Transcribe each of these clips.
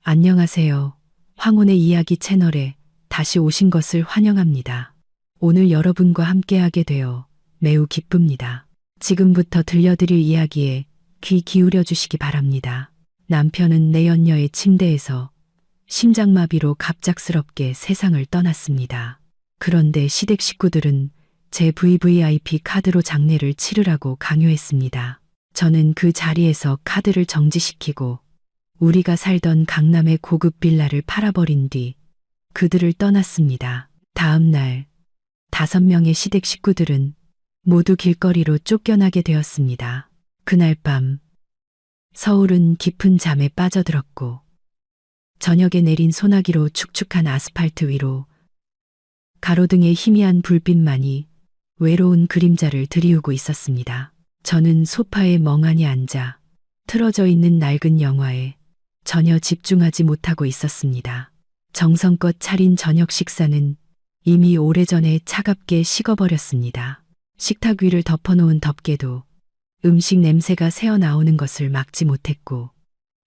안녕하세요. 황혼의 이야기 채널에 다시 오신 것을 환영합니다. 오늘 여러분과 함께하게 되어 매우 기쁩니다. 지금부터 들려드릴 이야기에 귀 기울여 주시기 바랍니다. 남편은 내연녀의 침대에서 심장마비로 갑작스럽게 세상을 떠났습니다. 그런데 시댁 식구들은 제 VVIP 카드로 장례를 치르라고 강요했습니다. 저는 그 자리에서 카드를 정지시키고 우리가 살던 강남의 고급 빌라를 팔아버린 뒤 그들을 떠났습니다. 다음 날 5명의 시댁 식구들은 모두 길거리로 쫓겨나게 되었습니다. 그날 밤 서울은 깊은 잠에 빠져들었고 저녁에 내린 소나기로 축축한 아스팔트 위로 가로등의 희미한 불빛만이 외로운 그림자를 드리우고 있었습니다. 저는 소파에 멍하니 앉아 틀어져 있는 낡은 영화에 전혀 집중하지 못하고 있었습니다. 정성껏 차린 저녁 식사는 이미 오래전에 차갑게 식어버렸습니다. 식탁 위를 덮어놓은 덮개도 음식 냄새가 새어나오는 것을 막지 못했고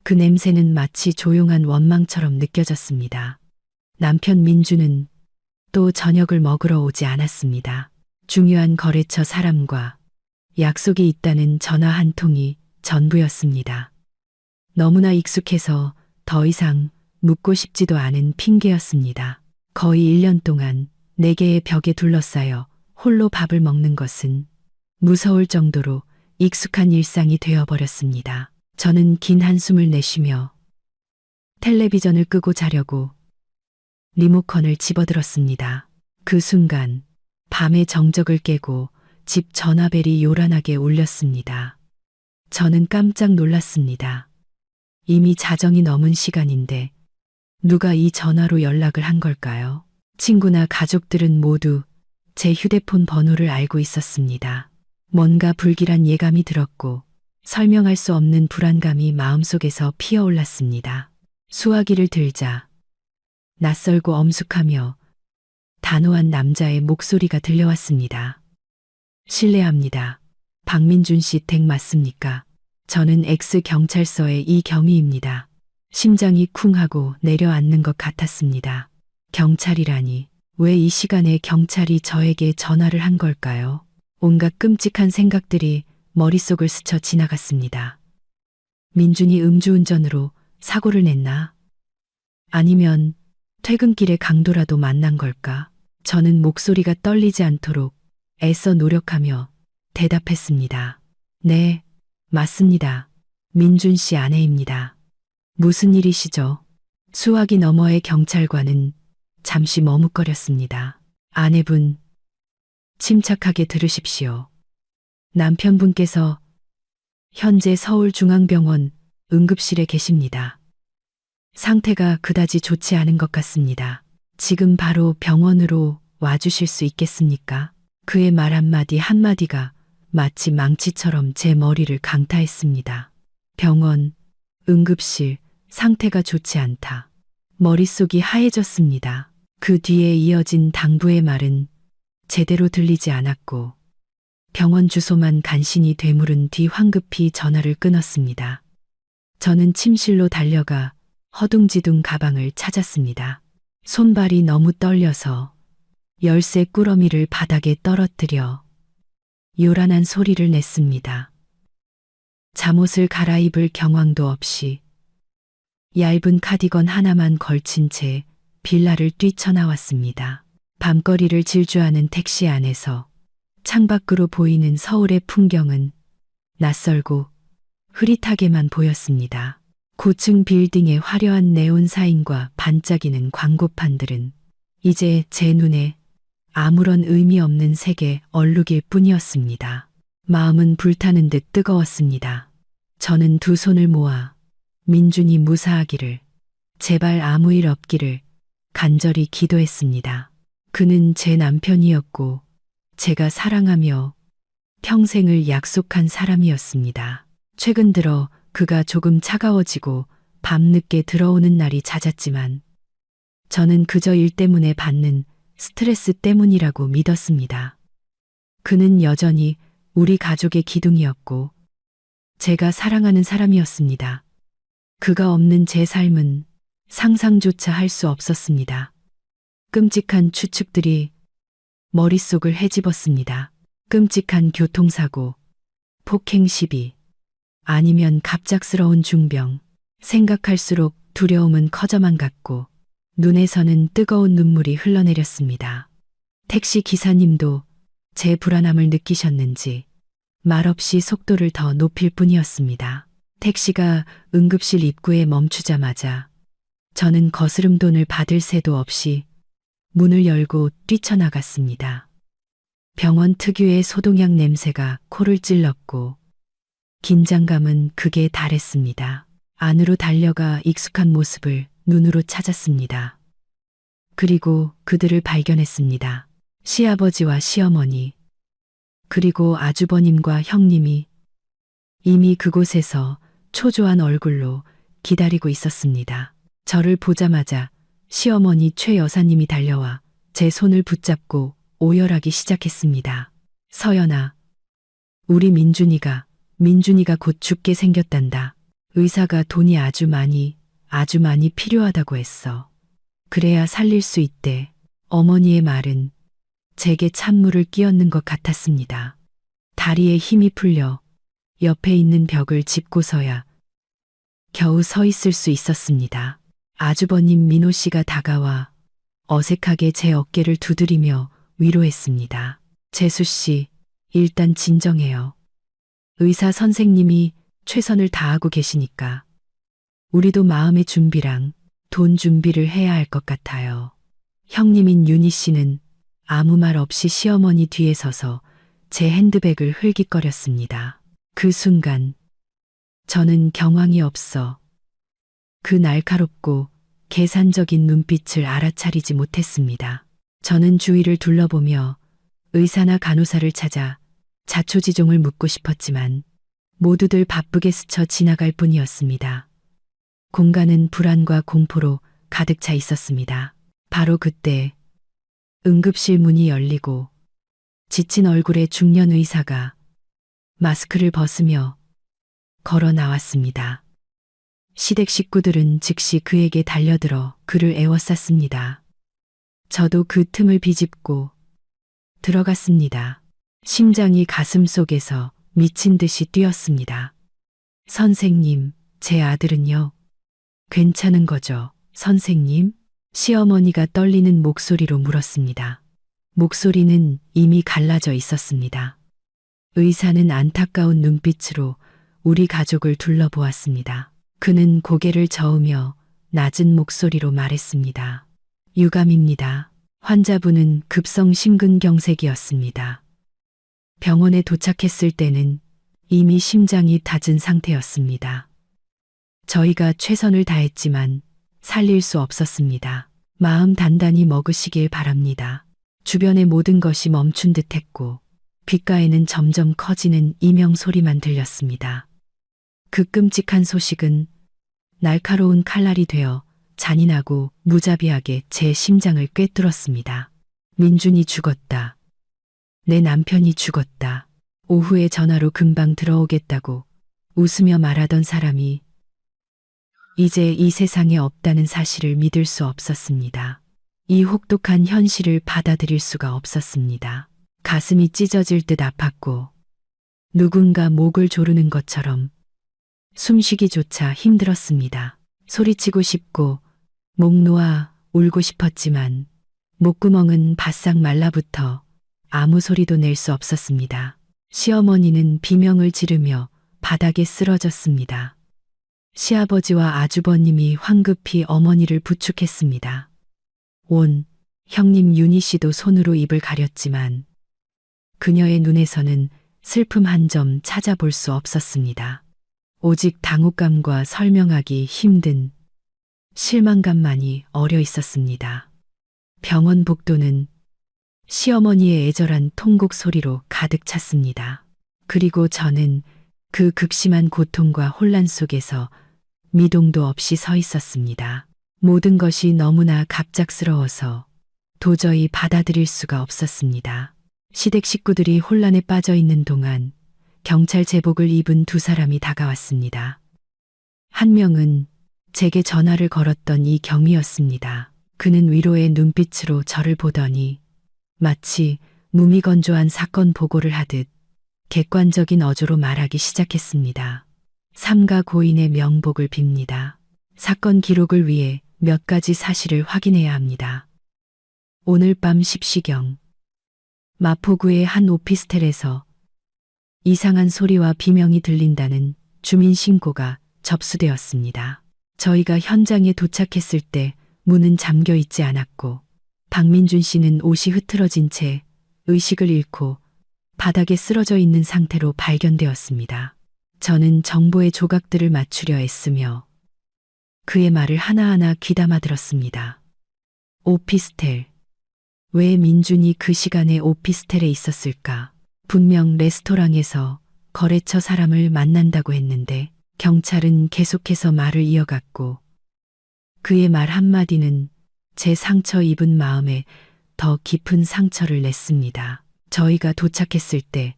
그 냄새는 마치 조용한 원망처럼 느껴졌습니다. 남편 민주는 또 저녁을 먹으러 오지 않았습니다. 중요한 거래처 사람과 약속이 있다는 전화 한 통이 전부였습니다. 너무나 익숙해서 더 이상 묻고 싶지도 않은 핑계였습니다. 거의 1년 동안 4개의 벽에 둘러싸여 홀로 밥을 먹는 것은 무서울 정도로 익숙한 일상이 되어버렸습니다. 저는 긴 한숨을 내쉬며 텔레비전을 끄고 자려고 리모컨을 집어들었습니다. 그 순간 밤의 정적을 깨고 집 전화벨이 요란하게 울렸습니다. 저는 깜짝 놀랐습니다. 이미 자정이 넘은 시간인데 누가 이 전화로 연락을 한 걸까요? 친구나 가족들은 모두 제 휴대폰 번호를 알고 있었습니다. 뭔가 불길한 예감이 들었고 설명할 수 없는 불안감이 마음속에서 피어올랐습니다. 수화기를 들자 낯설고 엄숙하며 단호한 남자의 목소리가 들려왔습니다. 실례합니다. 박민준 씨 댁 맞습니까? 저는 X경찰서의 이경희입니다. 심장이 쿵 하고 내려앉는 것 같았습니다. 경찰이라니, 왜 이 시간에 경찰이 저에게 전화를 한 걸까요? 온갖 끔찍한 생각들이 머릿속을 스쳐 지나갔습니다. 민준이 음주운전으로 사고를 냈나? 아니면 퇴근길에 강도라도 만난 걸까? 저는 목소리가 떨리지 않도록 애써 노력하며 대답했습니다. 네, 맞습니다. 민준 씨 아내입니다. 무슨 일이시죠? 수화기 너머의 경찰관은 잠시 머뭇거렸습니다. 아내분, 침착하게 들으십시오. 남편분께서 현재 서울중앙병원 응급실에 계십니다. 상태가 그다지 좋지 않은 것 같습니다. 지금 바로 병원으로 와주실 수 있겠습니까? 그의 말 한마디 한마디가 마치 망치처럼 제 머리를 강타했습니다. 병원, 응급실, 상태가 좋지 않다. 머릿속이 하얘졌습니다. 그 뒤에 이어진 당부의 말은 제대로 들리지 않았고 병원 주소만 간신히 되물은 뒤 황급히 전화를 끊었습니다. 저는 침실로 달려가 허둥지둥 가방을 찾았습니다. 손발이 너무 떨려서 열쇠 꾸러미를 바닥에 떨어뜨려 요란한 소리를 냈습니다. 잠옷을 갈아입을 경황도 없이 얇은 카디건 하나만 걸친 채 빌라를 뛰쳐나왔습니다. 밤거리를 질주하는 택시 안에서 창밖으로 보이는 서울의 풍경은 낯설고 흐릿하게만 보였습니다. 고층 빌딩의 화려한 네온 사인과 반짝이는 광고판들은 이제 제 눈에 아무런 의미 없는 색의 얼룩일 뿐이었습니다. 마음은 불타는 듯 뜨거웠습니다. 저는 두 손을 모아 민준이 무사하기를, 제발 아무 일 없기를 간절히 기도했습니다. 그는 제 남편이었고 제가 사랑하며 평생을 약속한 사람이었습니다. 최근 들어 그가 조금 차가워지고 밤늦게 들어오는 날이 잦았지만 저는 그저 일 때문에 받는 스트레스 때문이라고 믿었습니다. 그는 여전히 우리 가족의 기둥이었고 제가 사랑하는 사람이었습니다. 그가 없는 제 삶은 상상조차 할 수 없었습니다. 끔찍한 추측들이 머릿속을 헤집었습니다. 끔찍한 교통사고, 폭행 시비, 아니면 갑작스러운 중병. 생각할수록 두려움은 커져만 갔고 눈에서는 뜨거운 눈물이 흘러내렸습니다. 택시 기사님도 제 불안함을 느끼셨는지 말없이 속도를 더 높일 뿐이었습니다. 택시가 응급실 입구에 멈추자마자 저는 거스름돈을 받을 새도 없이 문을 열고 뛰쳐나갔습니다. 병원 특유의 소독약 냄새가 코를 찔렀고 긴장감은 극에 달했습니다. 안으로 달려가 익숙한 모습을 눈으로 찾았습니다. 그리고 그들을 발견했습니다. 시아버지와 시어머니, 그리고 아주버님과 형님이 이미 그곳에서 초조한 얼굴로 기다리고 있었습니다. 저를 보자마자 시어머니 최 여사님이 달려와 제 손을 붙잡고 오열하기 시작했습니다. 서연아, 우리 민준이가 곧 죽게 생겼단다. 의사가 돈이 아주 많이 필요하다고 했어. 그래야 살릴 수 있대. 어머니의 말은 제게 찬물을 끼얹는 것 같았습니다. 다리에 힘이 풀려 옆에 있는 벽을 짚고서야 겨우 서 있을 수 있었습니다. 아주버님 민호 씨가 다가와 어색하게 제 어깨를 두드리며 위로했습니다. 재수 씨, 일단 진정해요. 의사 선생님이 최선을 다하고 계시니까 우리도 마음의 준비랑 돈 준비를 해야 할 것 같아요. 형님인 윤희 씨는 아무 말 없이 시어머니 뒤에 서서 제 핸드백을 흘깃거렸습니다. 그 순간 저는 경황이 없어 그 날카롭고 계산적인 눈빛을 알아차리지 못했습니다. 저는 주위를 둘러보며 의사나 간호사를 찾아 자초지종을 묻고 싶었지만 모두들 바쁘게 스쳐 지나갈 뿐이었습니다. 공간은 불안과 공포로 가득 차 있었습니다. 바로 그때 응급실 문이 열리고 지친 얼굴의 중년 의사가 마스크를 벗으며 걸어 나왔습니다. 시댁 식구들은 즉시 그에게 달려들어 그를 에워쌌습니다. 저도 그 틈을 비집고 들어갔습니다. 심장이 가슴속에서 미친 듯이 뛰었습니다. 선생님, 제 아들은요? 괜찮은 거죠, 선생님? 시어머니가 떨리는 목소리로 물었습니다. 목소리는 이미 갈라져 있었습니다. 의사는 안타까운 눈빛으로 우리 가족을 둘러보았습니다. 그는 고개를 저으며 낮은 목소리로 말했습니다. 유감입니다. 환자분은 급성 심근경색이었습니다. 병원에 도착했을 때는 이미 심장이 잦은 상태였습니다. 저희가 최선을 다했지만 살릴 수 없었습니다. 마음 단단히 먹으시길 바랍니다. 주변의 모든 것이 멈춘 듯했고 귓가에는 점점 커지는 이명 소리만 들렸습니다. 그 끔찍한 소식은 날카로운 칼날이 되어 잔인하고 무자비하게 제 심장을 꿰뚫었습니다. 민준이 죽었다. 내 남편이 죽었다. 오후에 전화로 금방 들어오겠다고 웃으며 말하던 사람이 이제 이 세상에 없다는 사실을 믿을 수 없었습니다. 이 혹독한 현실을 받아들일 수가 없었습니다. 가슴이 찢어질 듯 아팠고 누군가 목을 조르는 것처럼 숨쉬기조차 힘들었습니다. 소리치고 싶고 목 놓아 울고 싶었지만 목구멍은 바싹 말라붙어 아무 소리도 낼 수 없었습니다. 시어머니는 비명을 지르며 바닥에 쓰러졌습니다. 시아버지와 아주버님이 황급히 어머니를 부축했습니다. 형님 윤희 씨도 손으로 입을 가렸지만 그녀의 눈에서는 슬픔 한 점 찾아볼 수 없었습니다. 오직 당혹감과 설명하기 힘든 실망감만이 어려 있었습니다. 병원 복도는 시어머니의 애절한 통곡 소리로 가득 찼습니다. 그리고 저는 그 극심한 고통과 혼란 속에서 미동도 없이 서 있었습니다. 모든 것이 너무나 갑작스러워서 도저히 받아들일 수가 없었습니다. 시댁 식구들이 혼란에 빠져 있는 동안 경찰 제복을 입은 두 사람이 다가왔습니다. 한 명은 제게 전화를 걸었던 이경이었습니다. 그는 위로의 눈빛으로 저를 보더니 마치 무미건조한 사건 보고를 하듯 객관적인 어조로 말하기 시작했습니다. 삼가 고인의 명복을 빕니다. 사건 기록을 위해 몇 가지 사실을 확인해야 합니다. 오늘 밤 10시경 마포구의 한 오피스텔에서 이상한 소리와 비명이 들린다는 주민 신고가 접수되었습니다. 저희가 현장에 도착했을 때 문은 잠겨 있지 않았고 박민준 씨는 옷이 흐트러진 채 의식을 잃고 바닥에 쓰러져 있는 상태로 발견되었습니다. 저는 정보의 조각들을 맞추려 애쓰며 그의 말을 하나하나 귀담아 들었습니다. 오피스텔. 왜 민준이 그 시간에 오피스텔에 있었을까? 분명 레스토랑에서 거래처 사람을 만난다고 했는데 경찰은 계속해서 말을 이어갔고 그의 말 한마디는 제 상처 입은 마음에 더 깊은 상처를 냈습니다. 저희가 도착했을 때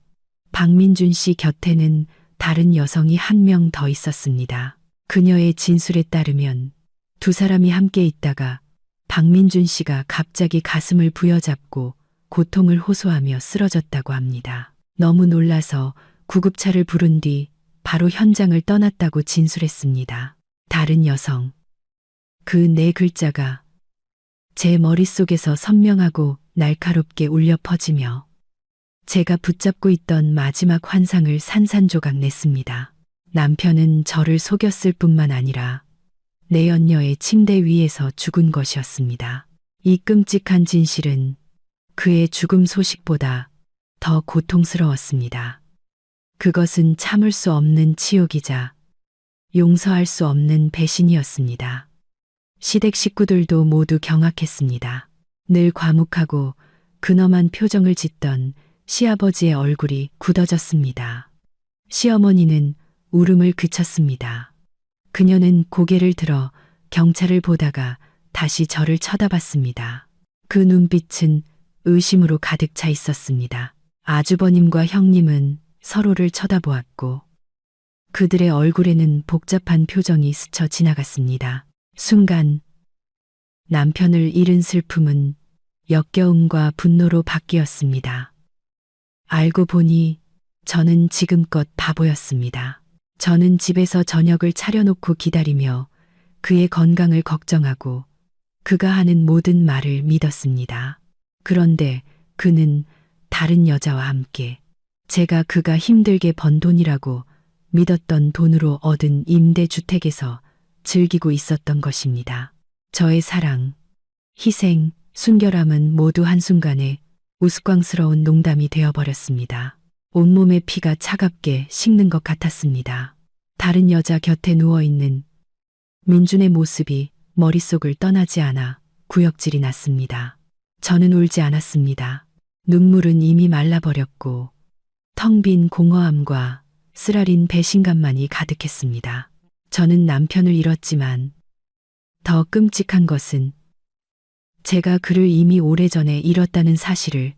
박민준 씨 곁에는 다른 여성이 한 명 더 있었습니다. 그녀의 진술에 따르면 두 사람이 함께 있다가 박민준 씨가 갑자기 가슴을 부여잡고 고통을 호소하며 쓰러졌다고 합니다. 너무 놀라서 구급차를 부른 뒤 바로 현장을 떠났다고 진술했습니다. 다른 여성. 그 네 글자가 제 머릿속에서 선명하고 날카롭게 울려 퍼지며 제가 붙잡고 있던 마지막 환상을 산산조각 냈습니다. 남편은 저를 속였을 뿐만 아니라 내연녀의 침대 위에서 죽은 것이었습니다. 이 끔찍한 진실은 그의 죽음 소식보다 더 고통스러웠습니다. 그것은 참을 수 없는 치욕이자 용서할 수 없는 배신이었습니다. 시댁 식구들도 모두 경악했습니다. 늘 과묵하고 근엄한 표정을 짓던 시아버지의 얼굴이 굳어졌습니다. 시어머니는 울음을 그쳤습니다. 그녀는 고개를 들어 경찰을 보다가 다시 저를 쳐다봤습니다. 그 눈빛은 의심으로 가득 차 있었습니다. 아주버님과 형님은 서로를 쳐다보았고 그들의 얼굴에는 복잡한 표정이 스쳐 지나갔습니다. 순간 남편을 잃은 슬픔은 역겨움과 분노로 바뀌었습니다. 알고 보니 저는 지금껏 바보였습니다. 저는 집에서 저녁을 차려놓고 기다리며 그의 건강을 걱정하고 그가 하는 모든 말을 믿었습니다. 그런데 그는 다른 여자와 함께 제가 그가 힘들게 번 돈이라고 믿었던 돈으로 얻은 임대주택에서 즐기고 있었던 것입니다. 저의 사랑, 희생, 순결함은 모두 한순간에 우스꽝스러운 농담이 되어버렸습니다. 온몸의 피가 차갑게 식는 것 같았습니다. 다른 여자 곁에 누워있는 민준의 모습이 머릿속을 떠나지 않아 구역질이 났습니다. 저는 울지 않았습니다. 눈물은 이미 말라버렸고 텅 빈 공허함과 쓰라린 배신감만이 가득했습니다. 저는 남편을 잃었지만 더 끔찍한 것은 제가 그를 이미 오래전에 잃었다는 사실을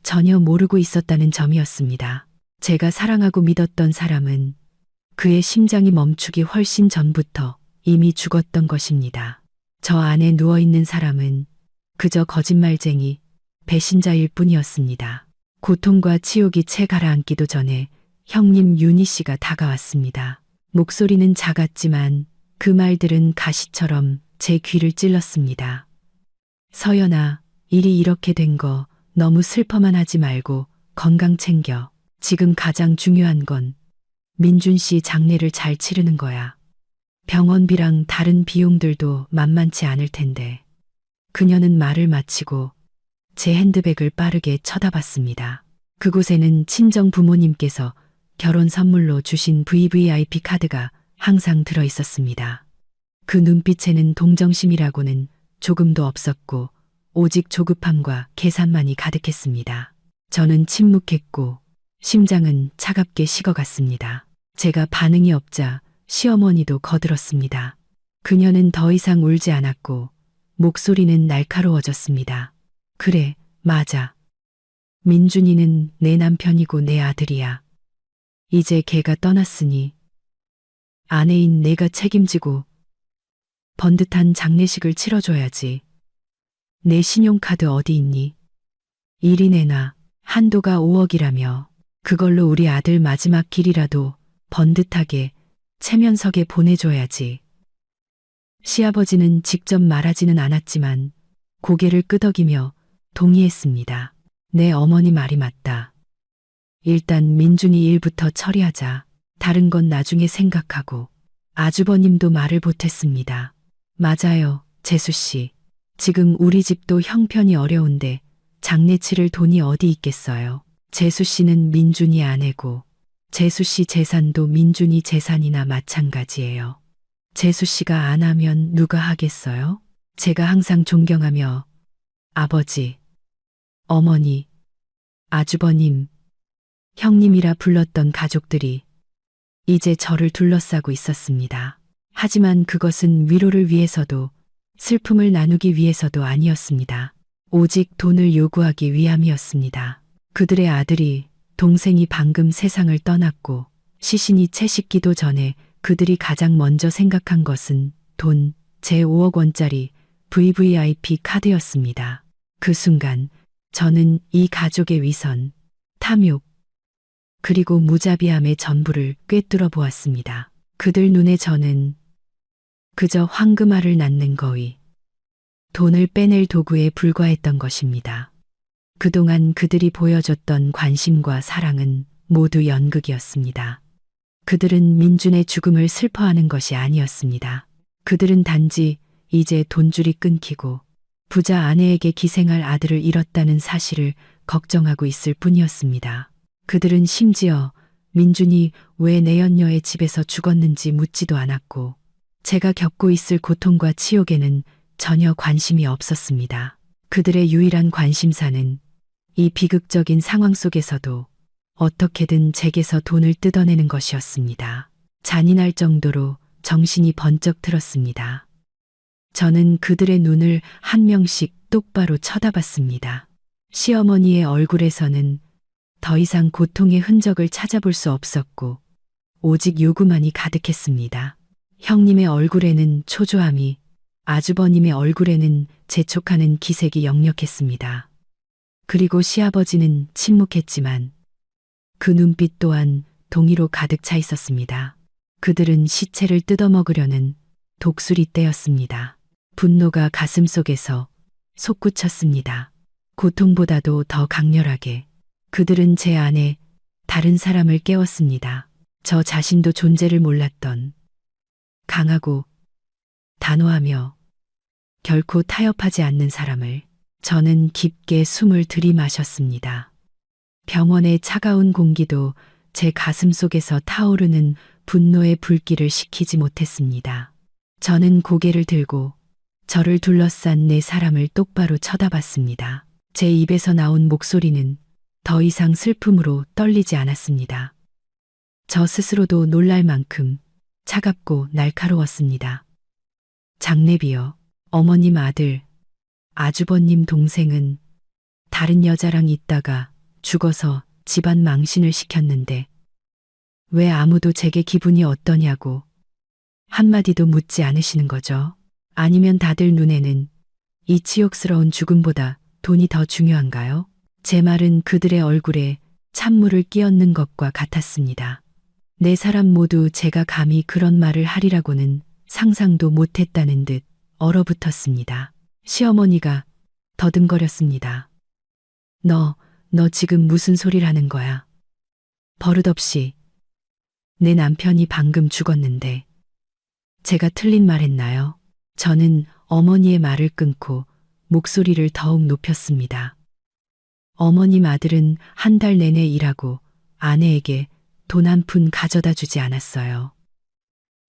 전혀 모르고 있었다는 점이었습니다. 제가 사랑하고 믿었던 사람은 그의 심장이 멈추기 훨씬 전부터 이미 죽었던 것입니다. 저 안에 누워있는 사람은 그저 거짓말쟁이, 배신자일 뿐이었습니다. 고통과 치욕이 채 가라앉기도 전에 형님 윤희 씨가 다가왔습니다. 목소리는 작았지만 그 말들은 가시처럼 제 귀를 찔렀습니다. 서연아, 일이 이렇게 된 거 너무 슬퍼만 하지 말고 건강 챙겨. 지금 가장 중요한 건 민준 씨 장례를 잘 치르는 거야. 병원비랑 다른 비용들도 만만치 않을 텐데. 그녀는 말을 마치고 제 핸드백을 빠르게 쳐다봤습니다. 그곳에는 친정 부모님께서 결혼 선물로 주신 VVIP 카드가 항상 들어 있었습니다. 그 눈빛에는 동정심이라고는 조금도 없었고 오직 조급함과 계산만이 가득했습니다. 저는 침묵했고 심장은 차갑게 식어갔습니다. 제가 반응이 없자 시어머니도 거들었습니다. 그녀는 더 이상 울지 않았고 목소리는 날카로워졌습니다. 그래, 맞아. 민준이는 내 남편이고 내 아들이야. 이제 걔가 떠났으니 아내인 내가 책임지고 번듯한 장례식을 치러줘야지. 내 신용카드 어디 있니? 이리 내놔. 한도가 5억이라며 그걸로 우리 아들 마지막 길이라도 번듯하게 체면석에 보내줘야지. 시아버지는 직접 말하지는 않았지만 고개를 끄덕이며 동의했습니다. 내 어머니 말이 맞다. 일단 민준이 일부터 처리하자. 다른 건 나중에 생각하고. 아주버님도 말을 보탰습니다. 맞아요, 재수 씨. 지금 우리 집도 형편이 어려운데 장례 치를 돈이 어디 있겠어요. 재수 씨는 민준이 아내고 재수 씨 재산도 민준이 재산이나 마찬가지예요. 재수 씨가 안 하면 누가 하겠어요? 제가 항상 존경하며 아버지, 어머니, 아주버님, 형님이라 불렀던 가족들이 이제 저를 둘러싸고 있었습니다. 하지만 그것은 위로를 위해서도 슬픔을 나누기 위해서도 아니었습니다. 오직 돈을 요구하기 위함이었습니다. 그들의 아들이, 동생이 방금 세상을 떠났고 시신이 채 식기도 전에 그들이 가장 먼저 생각한 것은 돈, 제 5억 원짜리 VVIP 카드였습니다. 그 순간 저는 이 가족의 위선, 탐욕, 그리고 무자비함의 전부를 꿰뚫어 보았습니다. 그들 눈에 저는 그저 황금알을 낳는 거위, 돈을 빼낼 도구에 불과했던 것입니다. 그동안 그들이 보여줬던 관심과 사랑은 모두 연극이었습니다. 그들은 민준의 죽음을 슬퍼하는 것이 아니었습니다. 그들은 단지 이제 돈줄이 끊기고 부자 아내에게 기생할 아들을 잃었다는 사실을 걱정하고 있을 뿐이었습니다. 그들은 심지어 민준이 왜 내연녀의 집에서 죽었는지 묻지도 않았고 제가 겪고 있을 고통과 치욕에는 전혀 관심이 없었습니다. 그들의 유일한 관심사는 이 비극적인 상황 속에서도 어떻게든 제게서 돈을 뜯어내는 것이었습니다. 잔인할 정도로 정신이 번쩍 들었습니다. 저는 그들의 눈을 한 명씩 똑바로 쳐다봤습니다. 시어머니의 얼굴에서는 더 이상 고통의 흔적을 찾아볼 수 없었고 오직 요구만이 가득했습니다. 형님의 얼굴에는 초조함이, 아주버님의 얼굴에는 재촉하는 기색이 역력했습니다. 그리고 시아버지는 침묵했지만 그 눈빛 또한 동의로 가득 차 있었습니다. 그들은 시체를 뜯어먹으려는 독수리 떼였습니다. 분노가 가슴속에서 솟구쳤습니다. 고통보다도 더 강렬하게 그들은 제 안에 다른 사람을 깨웠습니다. 저 자신도 존재를 몰랐던 강하고 단호하며 결코 타협하지 않는 사람을. 저는 깊게 숨을 들이마셨습니다. 병원의 차가운 공기도 제 가슴 속에서 타오르는 분노의 불길을 식히지 못했습니다. 저는 고개를 들고 저를 둘러싼 네 사람을 똑바로 쳐다봤습니다. 제 입에서 나온 목소리는 더 이상 슬픔으로 떨리지 않았습니다. 저 스스로도 놀랄 만큼 차갑고 날카로웠습니다. 장례비요. 어머님 아들, 아주버님 동생은 다른 여자랑 있다가 죽어서 집안 망신을 시켰는데 왜 아무도 제게 기분이 어떠냐고 한마디도 묻지 않으시는 거죠? 아니면 다들 눈에는 이 치욕스러운 죽음보다 돈이 더 중요한가요? 제 말은 그들의 얼굴에 찬물을 끼얹는 것과 같았습니다. 네 사람 모두 제가 감히 그런 말을 하리라고는 상상도 못했다는 듯 얼어붙었습니다. 시어머니가 더듬거렸습니다. 너 지금 무슨 소리를 하는 거야? 버릇없이. 내 남편이 방금 죽었는데 제가 틀린 말 했나요? 저는 어머니의 말을 끊고 목소리를 더욱 높였습니다. 어머님 아들은 한 달 내내 일하고 아내에게 돈 한 푼 가져다 주지 않았어요.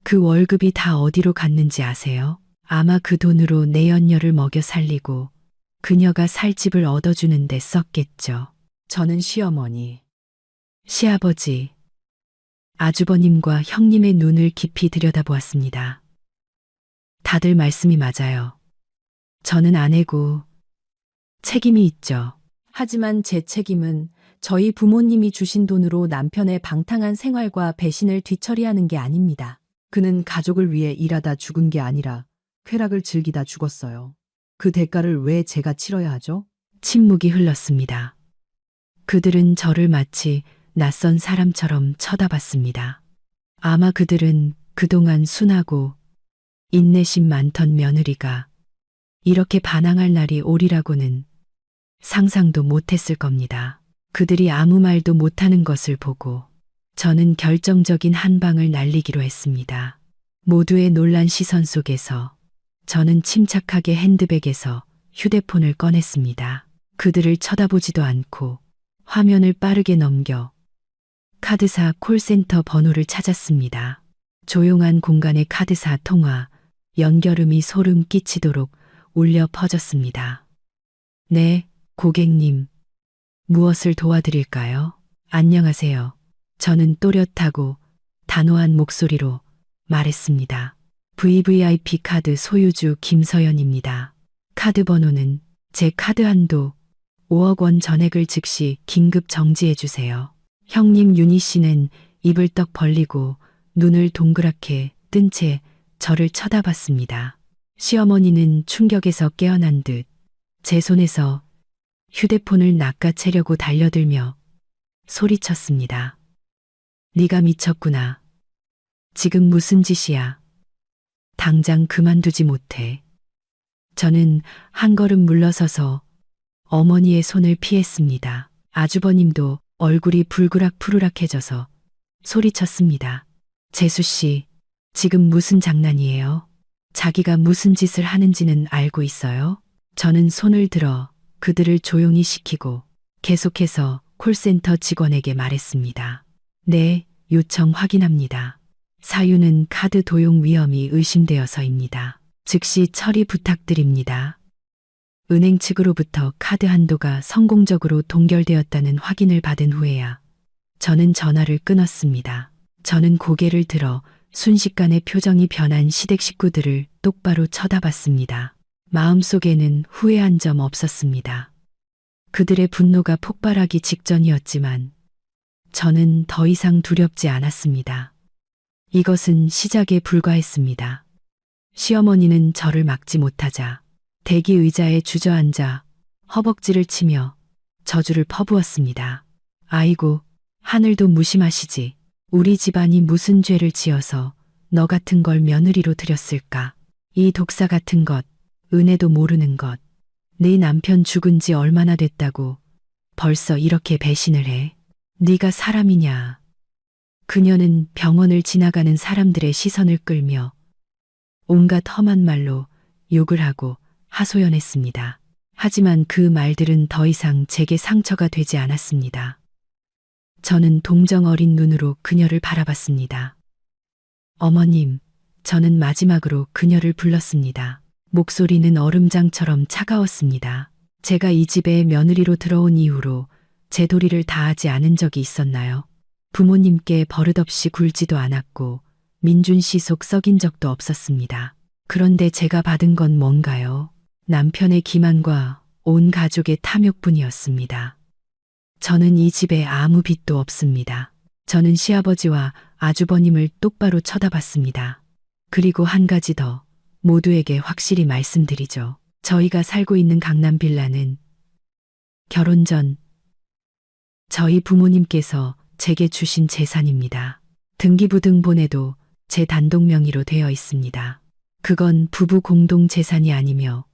그 월급이 다 어디로 갔는지 아세요? 아마 그 돈으로 내연녀를 먹여 살리고 그녀가 살 집을 얻어주는데 썼겠죠. 저는 시어머니, 시아버지, 아주버님과 형님의 눈을 깊이 들여다보았습니다. 다들 말씀이 맞아요. 저는 아내고 책임이 있죠. 하지만 제 책임은 저희 부모님이 주신 돈으로 남편의 방탕한 생활과 배신을 뒤처리하는 게 아닙니다. 그는 가족을 위해 일하다 죽은 게 아니라 쾌락을 즐기다 죽었어요. 그 대가를 왜 제가 치러야 하죠? 침묵이 흘렀습니다. 그들은 저를 마치 낯선 사람처럼 쳐다봤습니다. 아마 그들은 그동안 순하고 인내심 많던 며느리가 이렇게 반항할 날이 오리라고는 상상도 못했을 겁니다. 그들이 아무 말도 못하는 것을 보고 저는 결정적인 한 방을 날리기로 했습니다. 모두의 놀란 시선 속에서 저는 침착하게 핸드백에서 휴대폰을 꺼냈습니다. 그들을 쳐다보지도 않고 화면을 빠르게 넘겨 카드사 콜센터 번호를 찾았습니다. 조용한 공간의 카드사 통화, 연결음이 소름 끼치도록 울려 퍼졌습니다. 네, 고객님. 무엇을 도와드릴까요? 안녕하세요. 저는 또렷하고 단호한 목소리로 말했습니다. VVIP 카드 소유주 김서연입니다. 카드 번호는 제 카드 한도 5억 원 전액을 즉시 긴급 정지해 주세요. 형님 윤희 씨는 입을 떡 벌리고 눈을 동그랗게 뜬 채 저를 쳐다봤습니다. 시어머니는 충격에서 깨어난 듯 제 손에서 휴대폰을 낚아채려고 달려들며 소리쳤습니다. 네가 미쳤구나. 지금 무슨 짓이야. 당장 그만두지 못해. 저는 한 걸음 물러서서 어머니의 손을 피했습니다. 아주버님도 얼굴이 불그락푸르락해져서 소리쳤습니다. 재수 씨, 지금 무슨 장난이에요? 자기가 무슨 짓을 하는지는 알고 있어요? 저는 손을 들어 그들을 조용히 시키고 계속해서 콜센터 직원에게 말했습니다. 네, 요청 확인합니다. 사유는 카드 도용 위험이 의심되어서입니다. 즉시 처리 부탁드립니다. 은행 측으로부터 카드 한도가 성공적으로 동결되었다는 확인을 받은 후에야 저는 전화를 끊었습니다. 저는 고개를 들어 순식간에 표정이 변한 시댁 식구들을 똑바로 쳐다봤습니다. 마음속에는 후회한 점 없었습니다. 그들의 분노가 폭발하기 직전이었지만 저는 더 이상 두렵지 않았습니다. 이것은 시작에 불과했습니다. 시어머니는 저를 막지 못하자 대기 의자에 주저앉아 허벅지를 치며 저주를 퍼부었습니다. 아이고, 하늘도 무심하시지. 우리 집안이 무슨 죄를 지어서 너 같은 걸 며느리로 들였을까. 이 독사 같은 것, 은혜도 모르는 것. 네 남편 죽은 지 얼마나 됐다고 벌써 이렇게 배신을 해. 네가 사람이냐. 그녀는 병원을 지나가는 사람들의 시선을 끌며 온갖 험한 말로 욕을 하고 하소연했습니다. 하지만 그 말들은 더 이상 제게 상처가 되지 않았습니다. 저는 동정 어린 눈으로 그녀를 바라봤습니다. 어머님, 저는 마지막으로 그녀를 불렀습니다. 목소리는 얼음장처럼 차가웠습니다. 제가 이 집에 며느리로 들어온 이후로 제 도리를 다하지 않은 적이 있었나요? 부모님께 버릇없이 굴지도 않았고 민준 씨 속 썩인 적도 없었습니다. 그런데 제가 받은 건 뭔가요? 남편의 기만과 온 가족의 탐욕뿐이었습니다. 저는 이 집에 아무 빚도 없습니다. 저는 시아버지와 아주버님을 똑바로 쳐다봤습니다. 그리고 한 가지 더 모두에게 확실히 말씀드리죠. 저희가 살고 있는 강남 빌라는 결혼 전 저희 부모님께서 제게 주신 재산입니다. 등기부등본에도 제 단독 명의로 되어 있습니다. 그건 부부 공동 재산이 아니며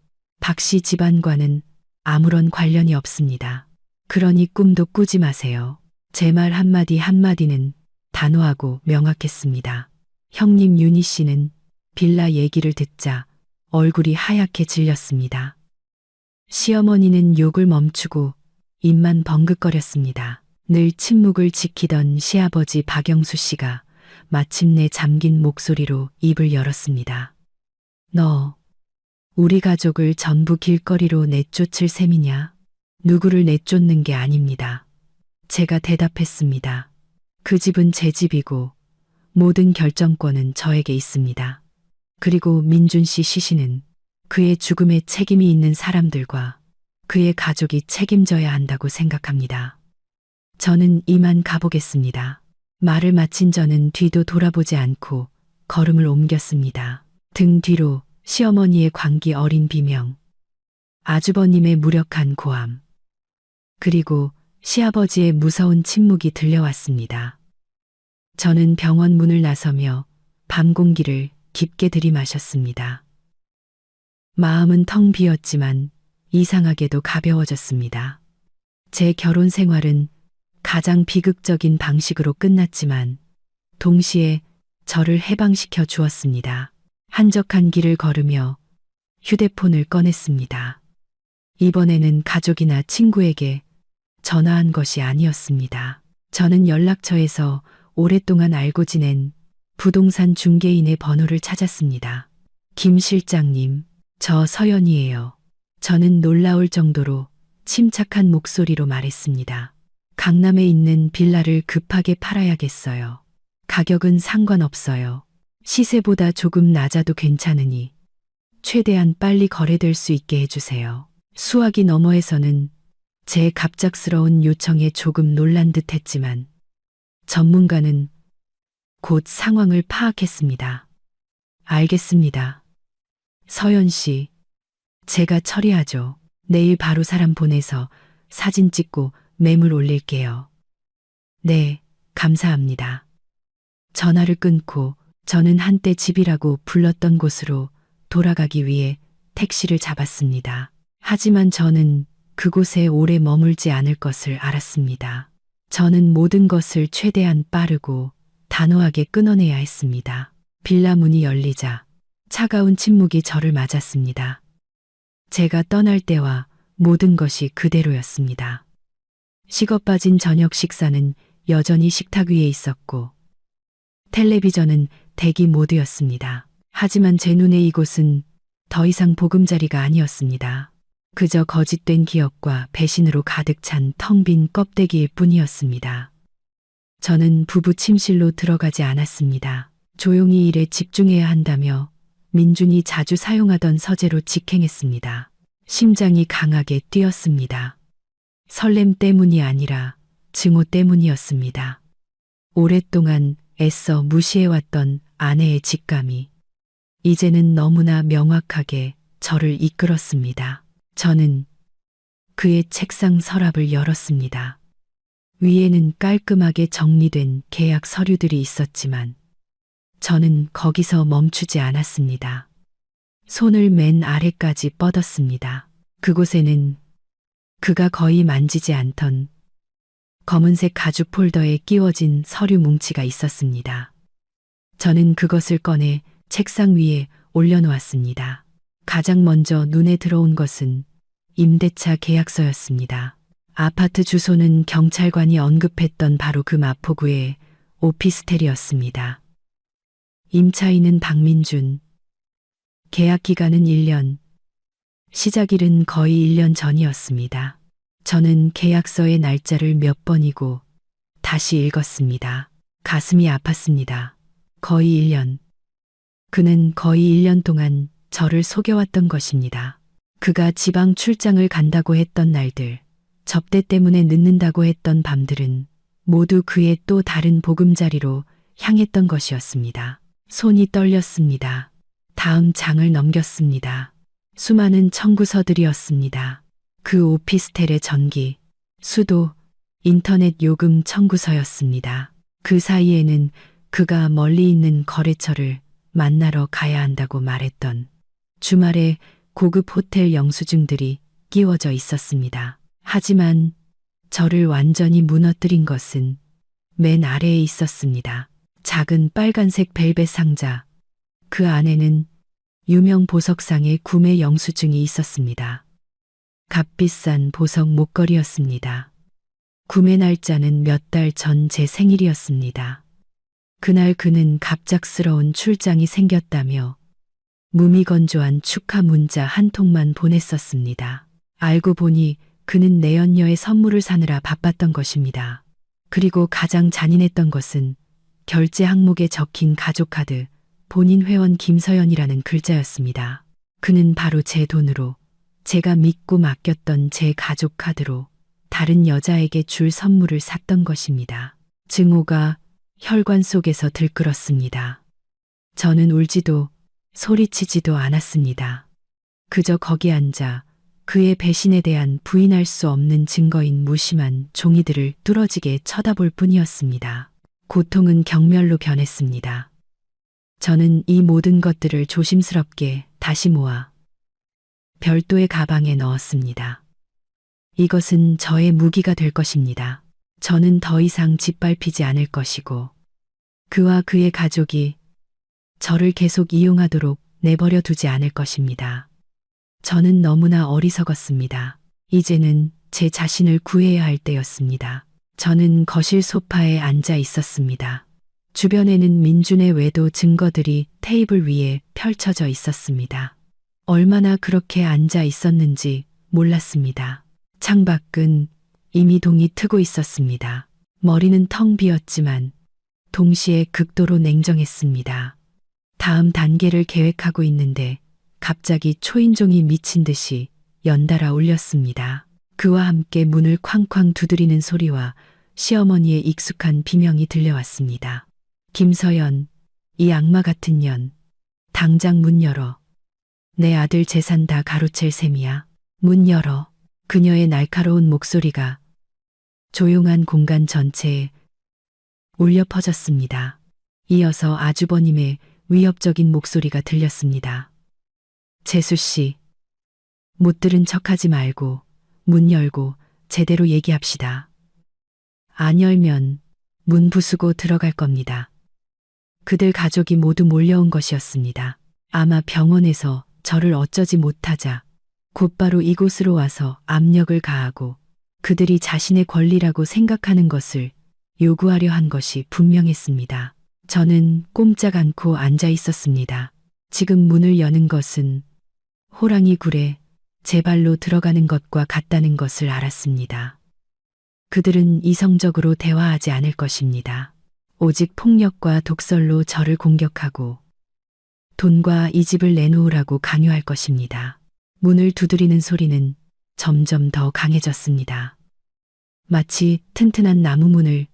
박 씨 집안과는 아무런 관련이 없습니다. 그러니 꿈도 꾸지 마세요. 제 말 한마디 한마디는 단호하고 명확했습니다. 형님 윤희 씨는 빌라 얘기를 듣자 얼굴이 하얗게 질렸습니다. 시어머니는 욕을 멈추고 입만 벙긋거렸습니다. 늘 침묵을 지키던 시아버지 박영수 씨가 마침내 잠긴 목소리로 입을 열었습니다. 너, 우리 가족을 전부 길거리로 내쫓을 셈이냐? 누구를 내쫓는 게 아닙니다. 제가 대답했습니다. 그 집은 제 집이고 모든 결정권은 저에게 있습니다. 그리고 민준 씨 시신은 그의 죽음에 책임이 있는 사람들과 그의 가족이 책임져야 한다고 생각합니다. 저는 이만 가보겠습니다. 말을 마친 저는 뒤도 돌아보지 않고 걸음을 옮겼습니다. 등 뒤로 시어머니의 광기 어린 비명, 아주버님의 무력한 고함, 그리고 시아버지의 무서운 침묵이 들려왔습니다. 저는 병원 문을 나서며 밤 공기를 깊게 들이마셨습니다. 마음은 텅 비었지만 이상하게도 가벼워졌습니다. 제 결혼 생활은 가장 비극적인 방식으로 끝났지만 동시에 저를 해방시켜 주었습니다. 한적한 길을 걸으며 휴대폰을 꺼냈습니다. 이번에는 가족이나 친구에게 전화한 것이 아니었습니다. 저는 연락처에서 오랫동안 알고 지낸 부동산 중개인의 번호를 찾았습니다. 김 실장님, 저 서연이에요. 저는 놀라울 정도로 침착한 목소리로 말했습니다. 강남에 있는 빌라를 급하게 팔아야겠어요. 가격은 상관없어요. 시세보다 조금 낮아도 괜찮으니 최대한 빨리 거래될 수 있게 해주세요. 수화기 너머에서는 제 갑작스러운 요청에 조금 놀란 듯 했지만 전문가는 곧 상황을 파악했습니다. 알겠습니다. 서연 씨, 제가 처리하죠. 내일 바로 사람 보내서 사진 찍고 매물 올릴게요. 네, 감사합니다. 전화를 끊고 저는 한때 집이라고 불렀던 곳으로 돌아가기 위해 택시를 잡았습니다. 하지만 저는 그곳에 오래 머물지 않을 것을 알았습니다. 저는 모든 것을 최대한 빠르고 단호하게 끊어내야 했습니다. 빌라 문이 열리자 차가운 침묵이 저를 맞았습니다. 제가 떠날 때와 모든 것이 그대로였습니다. 식어 빠진 저녁 식사는 여전히 식탁 위에 있었고 텔레비전은 대기 모드였습니다. 하지만 제 눈에 이곳은 더 이상 보금자리가 아니었습니다. 그저 거짓된 기억과 배신으로 가득 찬 텅 빈 껍데기일 뿐이었습니다. 저는 부부 침실로 들어가지 않았습니다. 조용히 일에 집중해야 한다며 민준이 자주 사용하던 서재로 직행했습니다. 심장이 강하게 뛰었습니다. 설렘 때문이 아니라 증오 때문이었습니다. 오랫동안 애써 무시해왔던 아내의 직감이 이제는 너무나 명확하게 저를 이끌었습니다. 저는 그의 책상 서랍을 열었습니다. 위에는 깔끔하게 정리된 계약 서류들이 있었지만 저는 거기서 멈추지 않았습니다. 손을 맨 아래까지 뻗었습니다. 그곳에는 그가 거의 만지지 않던 검은색 가죽 폴더에 끼워진 서류 뭉치가 있었습니다. 저는 그것을 꺼내 책상 위에 올려놓았습니다. 가장 먼저 눈에 들어온 것은 임대차 계약서였습니다. 아파트 주소는 경찰관이 언급했던 바로 그 마포구의 오피스텔이었습니다. 임차인은 박민준. 계약 기간은 1년. 시작일은 거의 1년 전이었습니다. 저는 계약서의 날짜를 몇 번이고 다시 읽었습니다. 가슴이 아팠습니다. 거의 1년. 그는 거의 1년 동안 저를 속여왔던 것입니다. 그가 지방 출장을 간다고 했던 날들, 접대 때문에 늦는다고 했던 밤들은 모두 그의 또 다른 보금자리로 향했던 것이었습니다. 손이 떨렸습니다. 다음 장을 넘겼습니다. 수많은 청구서들이었습니다. 그 오피스텔의 전기, 수도, 인터넷 요금 청구서였습니다. 그 사이에는 그가 멀리 있는 거래처를 만나러 가야 한다고 말했던 주말에 고급 호텔 영수증들이 끼워져 있었습니다. 하지만 저를 완전히 무너뜨린 것은 맨 아래에 있었습니다. 작은 빨간색 벨벳 상자. 그 안에는 유명 보석상의 구매 영수증이 있었습니다. 값비싼 보석 목걸이였습니다. 구매 날짜는 몇 달 전 제 생일이었습니다. 그날 그는 갑작스러운 출장이 생겼다며 무미건조한 축하 문자 한 통만 보냈었습니다. 알고 보니 그는 내연녀의 선물을 사느라 바빴던 것입니다. 그리고 가장 잔인했던 것은 결제 항목에 적힌 가족카드, 본인 회원 김서연이라는 글자였습니다. 그는 바로 제 돈으로, 제가 믿고 맡겼던 제 가족 카드로 다른 여자에게 줄 선물을 샀던 것입니다. 증오가 혈관 속에서 들끓었습니다. 저는 울지도 소리치지도 않았습니다. 그저 거기 앉아 그의 배신에 대한 부인할 수 없는 증거인 무심한 종이들을 뚫어지게 쳐다볼 뿐이었습니다. 고통은 경멸로 변했습니다. 저는 이 모든 것들을 조심스럽게 다시 모아 별도의 가방에 넣었습니다. 이것은 저의 무기가 될 것입니다. 저는 더 이상 짓밟히지 않을 것이고 그와 그의 가족이 저를 계속 이용하도록 내버려 두지 않을 것입니다. 저는 너무나 어리석었습니다. 이제는 제 자신을 구해야 할 때였습니다. 저는 거실 소파에 앉아 있었습니다. 주변에는 민준의 외도 증거들이 테이블 위에 펼쳐져 있었습니다. 얼마나 그렇게 앉아 있었는지 몰랐습니다. 창밖은 이미 동이 트고 있었습니다. 머리는 텅 비었지만 동시에 극도로 냉정했습니다. 다음 단계를 계획하고 있는데 갑자기 초인종이 미친 듯이 연달아 울렸습니다. 그와 함께 문을 쾅쾅 두드리는 소리와 시어머니의 익숙한 비명이 들려왔습니다. 김서연, 이 악마 같은 년, 당장 문 열어. 내 아들 재산 다 가로챌 셈이야. 문 열어. 그녀의 날카로운 목소리가 조용한 공간 전체에 울려 퍼졌습니다. 이어서 아주버님의 위협적인 목소리가 들렸습니다. 재수 씨, 못 들은 척하지 말고 문 열고 제대로 얘기합시다. 안 열면 문 부수고 들어갈 겁니다. 그들 가족이 모두 몰려온 것이었습니다. 아마 병원에서 저를 어쩌지 못하자 곧바로 이곳으로 와서 압력을 가하고 그들이 자신의 권리라고 생각하는 것을 요구하려 한 것이 분명했습니다. 저는 꼼짝 않고 앉아 있었습니다. 지금 문을 여는 것은 호랑이 굴에 제 발로 들어가는 것과 같다는 것을 알았습니다. 그들은 이성적으로 대화하지 않을 것입니다. 오직 폭력과 독설로 저를 공격하고 돈과 이 집을 내놓으라고 강요할 것입니다. 문을 두드리는 소리는 점점 더 강해졌습니다. 마치 튼튼한 나무 문을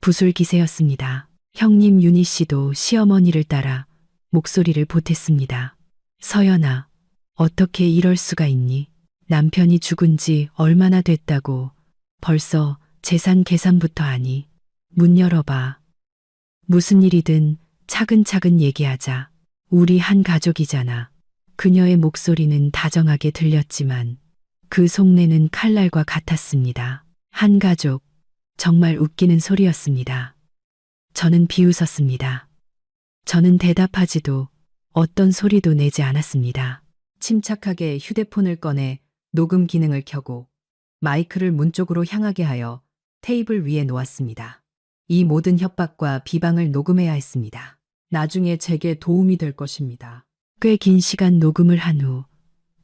부술 기세였습니다. 형님 윤희 씨도 시어머니를 따라 목소리를 보탰습니다. 서연아, 어떻게 이럴 수가 있니? 남편이 죽은 지 얼마나 됐다고 벌써 재산 계산부터 하니? 문 열어봐. 무슨 일이든 차근차근 얘기하자. 우리 한 가족이잖아. 그녀의 목소리는 다정하게 들렸지만 그 속내는 칼날과 같았습니다. 한 가족, 정말 웃기는 소리였습니다. 저는 비웃었습니다. 저는 대답하지도 어떤 소리도 내지 않았습니다. 침착하게 휴대폰을 꺼내 녹음 기능을 켜고 마이크를 문 쪽으로 향하게 하여 테이블 위에 놓았습니다. 이 모든 협박과 비방을 녹음해야 했습니다. 나중에 제게 도움이 될 것입니다. 꽤 긴 시간 녹음을 한 후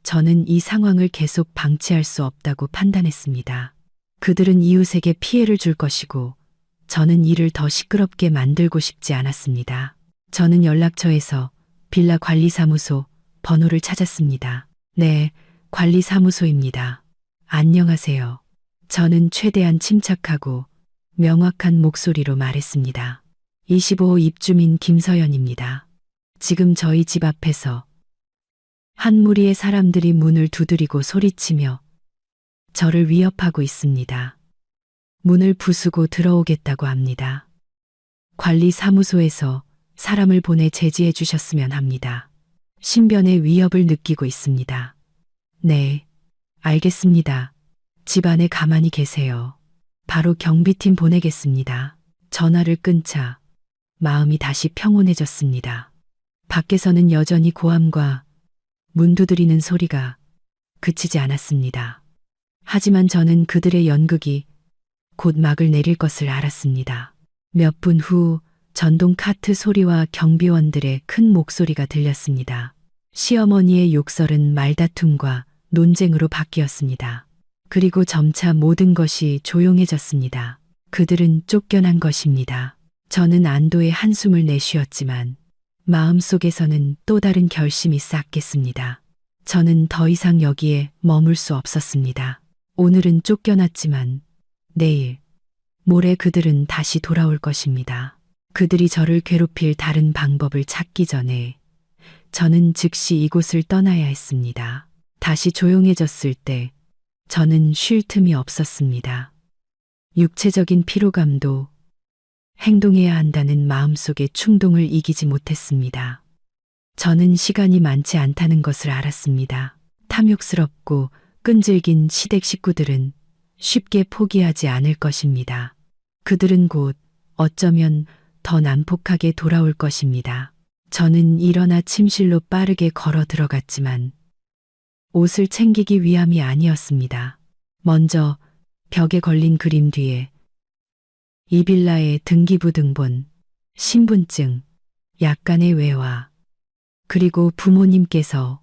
저는 이 상황을 계속 방치할 수 없다고 판단했습니다. 그들은 이웃에게 피해를 줄 것이고 저는 이를 더 시끄럽게 만들고 싶지 않았습니다. 저는 연락처에서 빌라 관리사무소 번호를 찾았습니다. 네, 관리사무소입니다. 안녕하세요. 저는 최대한 침착하고 명확한 목소리로 말했습니다. 25호 입주민 김서연입니다. 지금 저희 집 앞에서 한 무리의 사람들이 문을 두드리고 소리치며 저를 위협하고 있습니다. 문을 부수고 들어오겠다고 합니다. 관리사무소에서 사람을 보내 제지해 주셨으면 합니다. 신변의 위협을 느끼고 있습니다. 네, 알겠습니다. 집 안에 가만히 계세요. 바로 경비팀 보내겠습니다. 전화를 끊자 마음이 다시 평온해졌습니다. 밖에서는 여전히 고함과 문 두드리는 소리가 그치지 않았습니다. 하지만 저는 그들의 연극이 곧 막을 내릴 것을 알았습니다. 몇 분 후 전동 카트 소리와 경비원들의 큰 목소리가 들렸습니다. 시어머니의 욕설은 말다툼과 논쟁으로 바뀌었습니다. 그리고 점차 모든 것이 조용해졌습니다. 그들은 쫓겨난 것입니다. 저는 안도의 한숨을 내쉬었지만 마음속에서는 또 다른 결심이 싹겠습니다. 저는 더 이상 여기에 머물 수 없었습니다. 오늘은 쫓겨났지만 내일, 모레 그들은 다시 돌아올 것입니다. 그들이 저를 괴롭힐 다른 방법을 찾기 전에 저는 즉시 이곳을 떠나야 했습니다. 다시 조용해졌을 때 저는 쉴 틈이 없었습니다. 육체적인 피로감도 행동해야 한다는 마음속의 충동을 이기지 못했습니다. 저는 시간이 많지 않다는 것을 알았습니다. 탐욕스럽고 끈질긴 시댁 식구들은 쉽게 포기하지 않을 것입니다. 그들은 곧 어쩌면 더 난폭하게 돌아올 것입니다. 저는 일어나 침실로 빠르게 걸어 들어갔지만 옷을 챙기기 위함이 아니었습니다. 먼저 벽에 걸린 그림 뒤에 이 빌라의 등기부 등본, 신분증, 약간의 외화, 그리고 부모님께서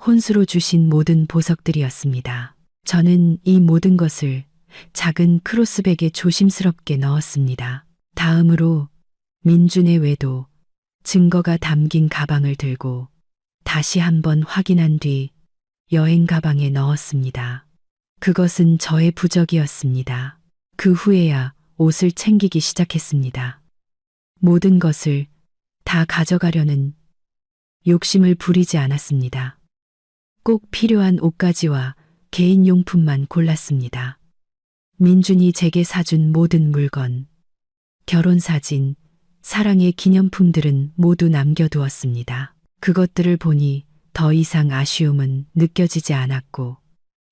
혼수로 주신 모든 보석들이었습니다. 저는 이 모든 것을 작은 크로스백에 조심스럽게 넣었습니다. 다음으로 민준의 외도, 증거가 담긴 가방을 들고 다시 한번 확인한 뒤 여행 가방에 넣었습니다. 그것은 저의 부적이었습니다. 그 후에야 옷을 챙기기 시작했습니다. 모든 것을 다 가져가려는 욕심을 부리지 않았습니다. 꼭 필요한 옷가지와 개인용품만 골랐습니다. 민준이 제게 사준 모든 물건, 결혼사진, 사랑의 기념품들은 모두 남겨두었습니다. 그것들을 보니 더 이상 아쉬움은 느껴지지 않았고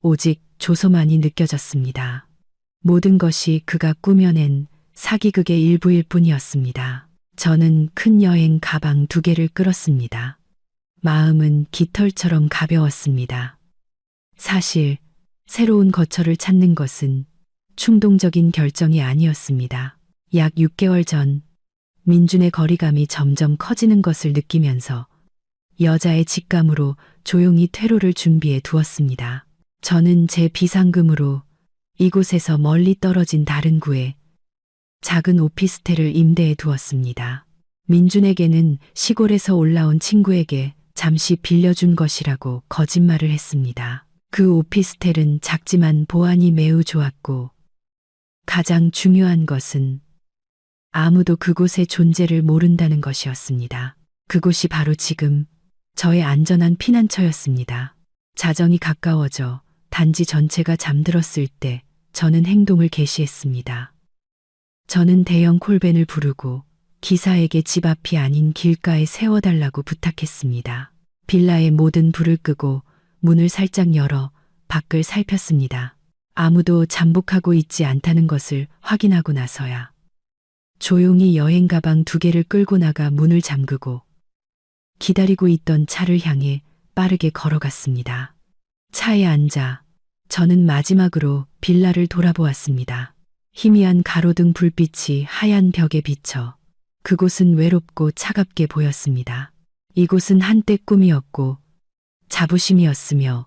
오직 조소만이 느껴졌습니다. 모든 것이 그가 꾸며낸 사기극의 일부일 뿐이었습니다. 저는 큰 여행 가방 2개를 끌었습니다. 마음은 깃털처럼 가벼웠습니다. 사실 새로운 거처를 찾는 것은 충동적인 결정이 아니었습니다. 약 6개월 전 민준의 거리감이 점점 커지는 것을 느끼면서 여자의 직감으로 조용히 퇴로를 준비해 두었습니다. 저는 제 비상금으로 이곳에서 멀리 떨어진 다른 구에 작은 오피스텔을 임대해 두었습니다. 민준에게는 시골에서 올라온 친구에게 잠시 빌려준 것이라고 거짓말을 했습니다. 그 오피스텔은 작지만 보안이 매우 좋았고 가장 중요한 것은 아무도 그곳의 존재를 모른다는 것이었습니다. 그곳이 바로 지금 저의 안전한 피난처였습니다. 자정이 가까워져 단지 전체가 잠들었을 때 저는 행동을 개시했습니다. 저는 대형 콜밴을 부르고 기사에게 집 앞이 아닌 길가에 세워달라고 부탁했습니다. 빌라의 모든 불을 끄고 문을 살짝 열어 밖을 살폈습니다. 아무도 잠복하고 있지 않다는 것을 확인하고 나서야 조용히 여행 가방 2개를 끌고 나가 문을 잠그고 기다리고 있던 차를 향해 빠르게 걸어갔습니다. 차에 앉아 저는 마지막으로 빌라를 돌아보았습니다. 희미한 가로등 불빛이 하얀 벽에 비쳐 그곳은 외롭고 차갑게 보였습니다. 이곳은 한때 꿈이었고 자부심이었으며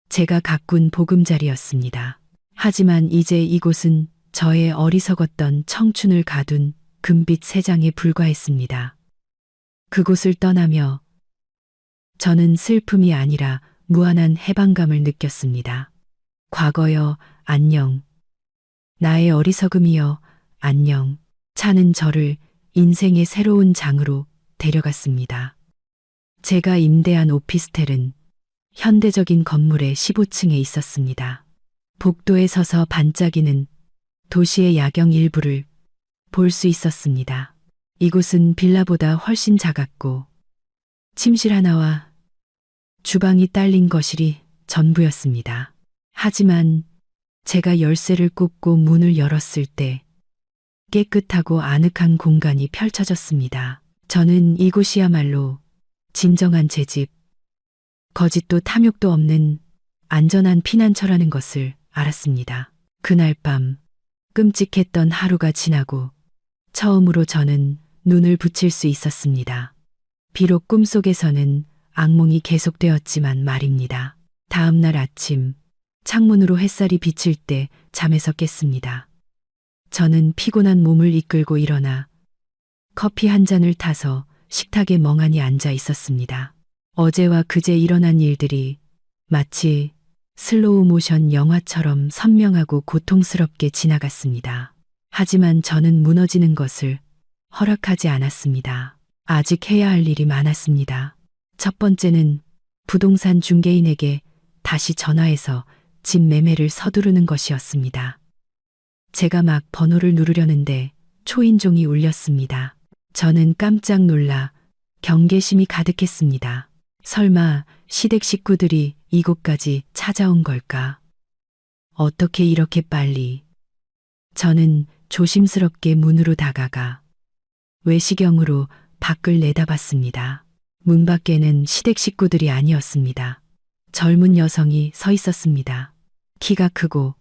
제가 가꾼 보금자리였습니다. 하지만 이제 이곳은 저의 어리석었던 청춘을 가둔 금빛 새장에 불과했습니다. 그곳을 떠나며 저는 슬픔이 아니라 무한한 해방감을 느꼈습니다. 과거여 안녕. 나의 어리석음이여 안녕. 차는 저를 인생의 새로운 장으로 데려갔습니다. 제가 임대한 오피스텔은 현대적인 건물의 15층에 있었습니다. 복도에 서서 반짝이는 도시의 야경 일부를 볼 수 있었습니다. 이곳은 빌라보다 훨씬 작았고 침실 하나와 주방이 딸린 거실이 전부였습니다. 하지만 제가 열쇠를 꽂고 문을 열었을 때 깨끗하고 아늑한 공간이 펼쳐졌습니다. 저는 이곳이야말로 진정한 제 집, 거짓도 탐욕도 없는 안전한 피난처라는 것을 알았습니다. 그날 밤 끔찍했던 하루가 지나고 처음으로 저는 눈을 붙일 수 있었습니다. 비록 꿈속에서는 악몽이 계속되었지만 말입니다. 다음 날 아침 창문으로 햇살이 비칠 때 잠에서 깼습니다. 저는 피곤한 몸을 이끌고 일어나 커피 한 잔을 타서 식탁에 멍하니 앉아 있었습니다. 어제와 그제 일어난 일들이 마치 슬로우 모션 영화처럼 선명하고 고통스럽게 지나갔습니다. 하지만 저는 무너지는 것을 허락하지 않았습니다. 아직 해야 할 일이 많았습니다. 첫 번째는 부동산 중개인에게 다시 전화해서 집 매매를 서두르는 것이었습니다. 제가 막 번호를 누르려는데 초인종이 울렸습니다. 저는 깜짝 놀라 경계심이 가득했습니다. 설마 시댁 식구들이 이곳까지 찾아온 걸까? 어떻게 이렇게 빨리? 저는 조심스럽게 문으로 다가가 외시경으로 밖을 내다봤습니다. 문 밖에는 시댁 식구들이 아니었습니다. 젊은 여성이 서 있었습니다. 키가 크고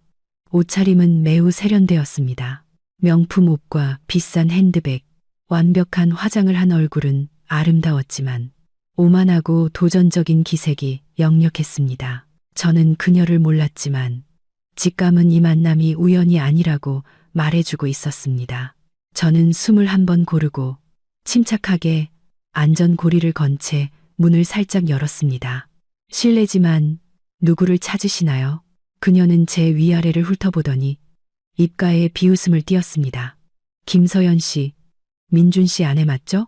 옷차림은 매우 세련되었습니다. 명품 옷과 비싼 핸드백, 완벽한 화장을 한 얼굴은 아름다웠지만 오만하고 도전적인 기색이 역력했습니다. 저는 그녀를 몰랐지만 직감은 이 만남이 우연이 아니라고 말해주고 있었습니다. 저는 숨을 한번 고르고 침착하게 안전고리를 건 채 문을 살짝 열었습니다. 실례지만 누구를 찾으시나요? 그녀는 제 위아래를 훑어보더니 입가에 비웃음을 띄었습니다. 김서연 씨, 민준 씨 아내 맞죠?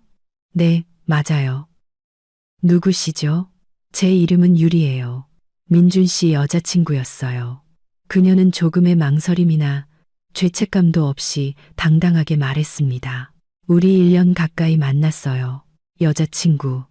네, 맞아요. 누구시죠? 제 이름은 유리예요. 민준 씨 여자친구였어요. 그녀는 조금의 망설임이나 죄책감도 없이 당당하게 말했습니다. 우리 1년 가까이 만났어요. 여자친구.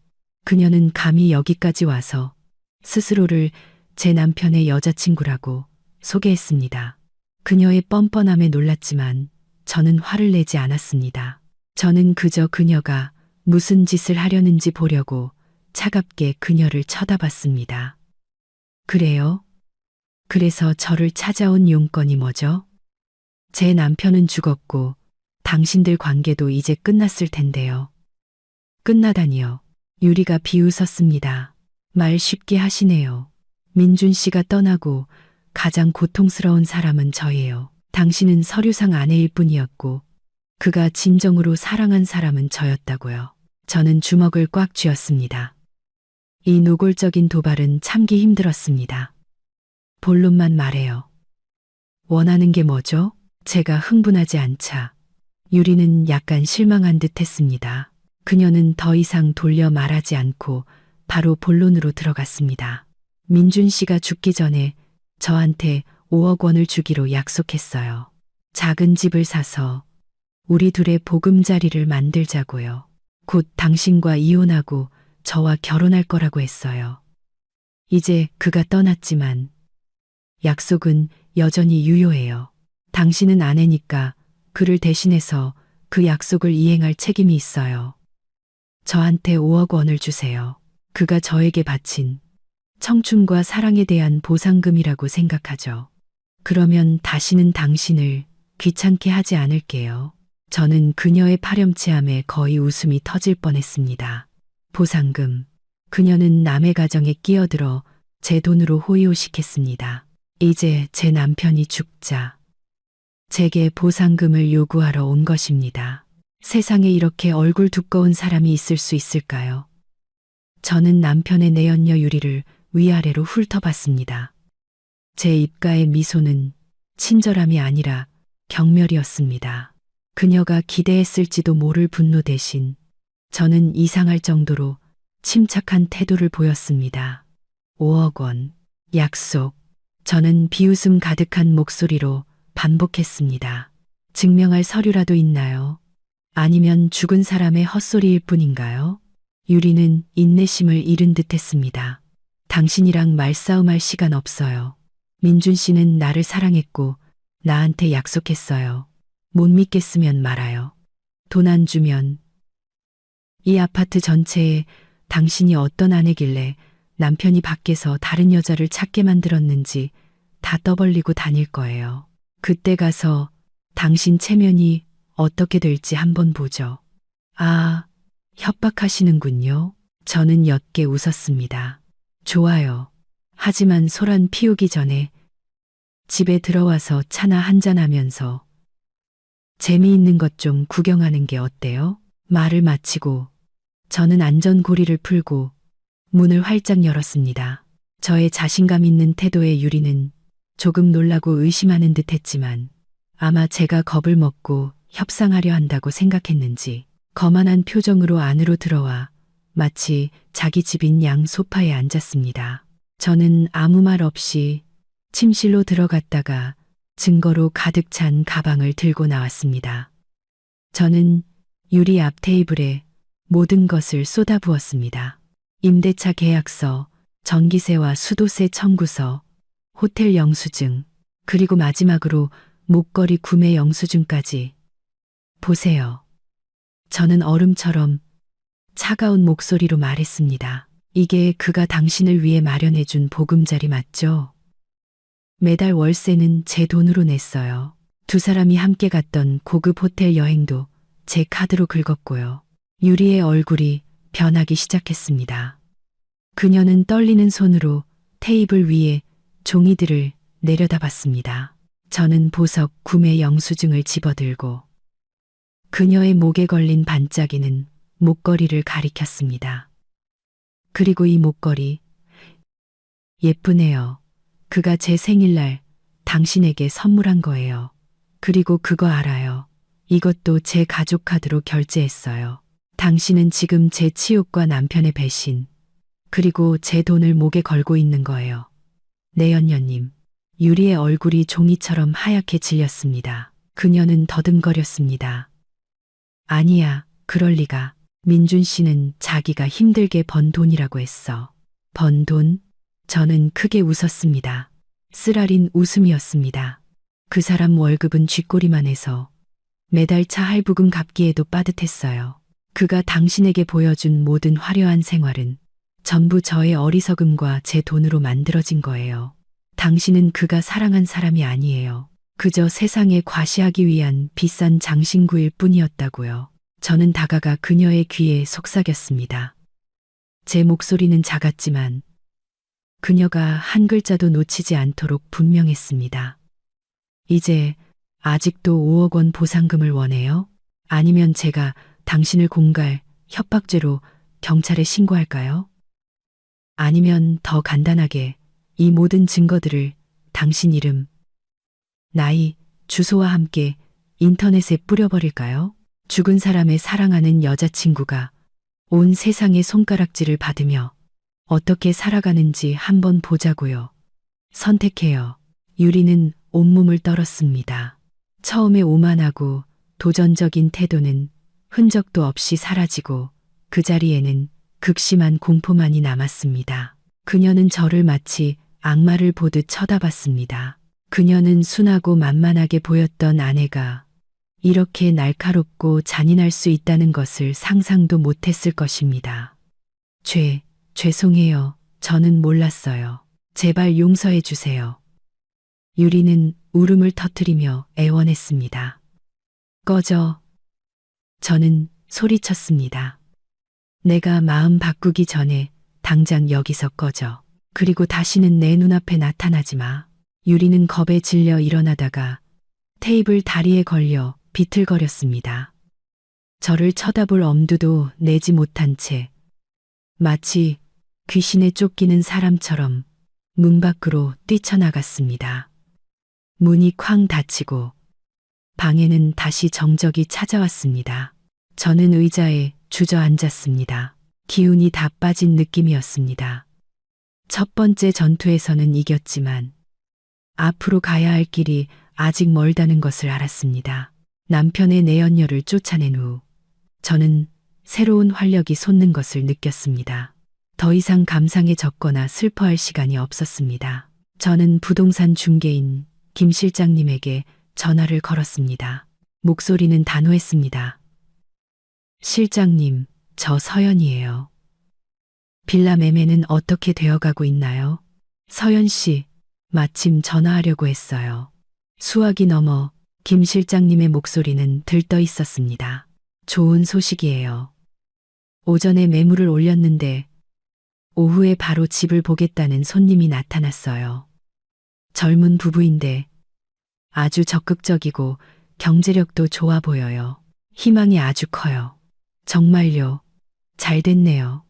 그녀는 감히 여기까지 와서 스스로를 제 남편의 여자친구라고 소개했습니다. 그녀의 뻔뻔함에 놀랐지만 저는 화를 내지 않았습니다. 저는 그저 그녀가 무슨 짓을 하려는지 보려고 차갑게 그녀를 쳐다봤습니다. 그래요? 그래서 저를 찾아온 용건이 뭐죠? 제 남편은 죽었고 당신들 관계도 이제 끝났을 텐데요. 끝나다니요. 유리가 비웃었습니다. 말 쉽게 하시네요. 민준 씨가 떠나고 가장 고통스러운 사람은 저예요. 당신은 서류상 아내일 뿐이었고 그가 진정으로 사랑한 사람은 저였다고요. 저는 주먹을 꽉 쥐었습니다. 이 노골적인 도발은 참기 힘들었습니다. 본론만 말해요. 원하는 게 뭐죠? 제가 흥분하지 않자 유리는 약간 실망한 듯 했습니다. 그녀는 더 이상 돌려 말하지 않고 바로 본론으로 들어갔습니다. 민준 씨가 죽기 전에 저한테 5억 원을 주기로 약속했어요. 작은 집을 사서 우리 둘의 보금자리를 만들자고요. 곧 당신과 이혼하고 저와 결혼할 거라고 했어요. 이제 그가 떠났지만 약속은 여전히 유효해요. 당신은 아내니까 그를 대신해서 그 약속을 이행할 책임이 있어요. 저한테 5억 원을 주세요. 그가 저에게 바친 청춘과 사랑에 대한 보상금이라고 생각하죠. 그러면 다시는 당신을 귀찮게 하지 않을게요. 저는 그녀의 파렴치함에 거의 웃음이 터질 뻔했습니다. 보상금. 그녀는 남의 가정에 끼어들어 제 돈으로 호의호식했습니다. 이제 제 남편이 죽자 제게 보상금을 요구하러 온 것입니다. 세상에 이렇게 얼굴 두꺼운 사람이 있을 수 있을까요? 저는 남편의 내연녀 유리를 위아래로 훑어봤습니다. 제 입가의 미소는 친절함이 아니라 경멸이었습니다. 그녀가 기대했을지도 모를 분노 대신 저는 이상할 정도로 침착한 태도를 보였습니다. 5억 원, 약속. 저는 비웃음 가득한 목소리로 반복했습니다. 증명할 서류라도 있나요? 아니면 죽은 사람의 헛소리일 뿐인가요? 유리는 인내심을 잃은 듯 했습니다. 당신이랑 말싸움할 시간 없어요. 민준 씨는 나를 사랑했고 나한테 약속했어요. 못 믿겠으면 말아요. 돈 안 주면 이 아파트 전체에 당신이 어떤 아내길래 남편이 밖에서 다른 여자를 찾게 만들었는지 다 떠벌리고 다닐 거예요. 그때 가서 당신 체면이 어떻게 될지 한번 보죠. 아, 협박하시는군요. 저는 옅게 웃었습니다. 좋아요. 하지만 소란 피우기 전에 집에 들어와서 차나 한잔하면서 재미있는 것 좀 구경하는 게 어때요? 말을 마치고 저는 안전고리를 풀고 문을 활짝 열었습니다. 저의 자신감 있는 태도에 유리는 조금 놀라고 의심하는 듯 했지만 아마 제가 겁을 먹고 협상하려 한다고 생각했는지 거만한 표정으로 안으로 들어와 마치 자기 집인 양 소파에 앉았습니다. 저는 아무 말 없이 침실로 들어갔다가 증거로 가득 찬 가방을 들고 나왔습니다. 저는 유리 앞 테이블에 모든 것을 쏟아부었습니다. 임대차 계약서, 전기세와 수도세 청구서, 호텔 영수증, 그리고 마지막으로 목걸이 구매 영수증까지. 보세요. 저는 얼음처럼 차가운 목소리로 말했습니다. 이게 그가 당신을 위해 마련해준 보금자리 맞죠? 매달 월세는 제 돈으로 냈어요. 두 사람이 함께 갔던 고급 호텔 여행도 제 카드로 긁었고요. 유리의 얼굴이 변하기 시작했습니다. 그녀는 떨리는 손으로 테이블 위에 종이들을 내려다봤습니다. 저는 보석 구매 영수증을 집어들고 그녀의 목에 걸린 반짝이는 목걸이를 가리켰습니다. 그리고 이 목걸이 예쁘네요. 그가 제 생일날 당신에게 선물한 거예요. 그리고 그거 알아요. 이것도 제 가족 카드로 결제했어요. 당신은 지금 제 치욕과 남편의 배신, 그리고 제 돈을 목에 걸고 있는 거예요. 내연녀님. 유리의 얼굴이 종이처럼 하얗게 질렸습니다. 그녀는 더듬거렸습니다. 아니야, 그럴 리가. 민준 씨는 자기가 힘들게 번 돈이라고 했어. 번 돈? 저는 크게 웃었습니다. 쓰라린 웃음이었습니다. 그 사람 월급은 쥐꼬리만 해서 매달 차 할부금 갚기에도 빠듯했어요. 그가 당신에게 보여준 모든 화려한 생활은 전부 저의 어리석음과 제 돈으로 만들어진 거예요. 당신은 그가 사랑한 사람이 아니에요. 그저 세상에 과시하기 위한 비싼 장신구일 뿐이었다고요. 저는 다가가 그녀의 귀에 속삭였습니다. 제 목소리는 작았지만 그녀가 한 글자도 놓치지 않도록 분명했습니다. 이제 아직도 5억 원 보상금을 원해요? 아니면 제가 당신을 공갈, 협박죄로 경찰에 신고할까요? 아니면 더 간단하게 이 모든 증거들을 당신 이름, 나이, 주소와 함께 인터넷에 뿌려버릴까요? 죽은 사람의 사랑하는 여자친구가 온 세상의 손가락질을 받으며 어떻게 살아가는지 한번 보자고요. 선택해요. 유리는 온몸을 떨었습니다. 처음에 오만하고 도전적인 태도는 흔적도 없이 사라지고 그 자리에는 극심한 공포만이 남았습니다. 그녀는 저를 마치 악마를 보듯 쳐다봤습니다. 그녀는 순하고 만만하게 보였던 아내가 이렇게 날카롭고 잔인할 수 있다는 것을 상상도 못했을 것입니다. 죄송해요. 저는 몰랐어요. 제발 용서해 주세요. 유리는 울음을 터뜨리며 애원했습니다. 꺼져. 저는 소리쳤습니다. 내가 마음 바꾸기 전에 당장 여기서 꺼져. 그리고 다시는 내 눈앞에 나타나지 마. 유리는 겁에 질려 일어나다가 테이블 다리에 걸려 비틀거렸습니다. 저를 쳐다볼 엄두도 내지 못한 채 마치 귀신에 쫓기는 사람처럼 문 밖으로 뛰쳐나갔습니다. 문이 쾅 닫히고 방에는 다시 정적이 찾아왔습니다. 저는 의자에 주저앉았습니다. 기운이 다 빠진 느낌이었습니다. 첫 번째 전투에서는 이겼지만 앞으로 가야 할 길이 아직 멀다는 것을 알았습니다. 남편의 내연녀를 쫓아낸 후 저는 새로운 활력이 솟는 것을 느꼈습니다. 더 이상 감상에 젖거나 슬퍼할 시간이 없었습니다. 저는 부동산 중개인 김 실장님에게 전화를 걸었습니다. 목소리는 단호했습니다. 실장님, 저 서연이에요. 빌라 매매는 어떻게 되어가고 있나요? 서연 씨, 마침 전화하려고 했어요. 수화기 넘어 김 실장님의 목소리는 들떠 있었습니다. 좋은 소식이에요. 오전에 매물을 올렸는데 오후에 바로 집을 보겠다는 손님이 나타났어요. 젊은 부부인데 아주 적극적이고 경제력도 좋아 보여요. 희망이 아주 커요. 정말요. 잘 됐네요.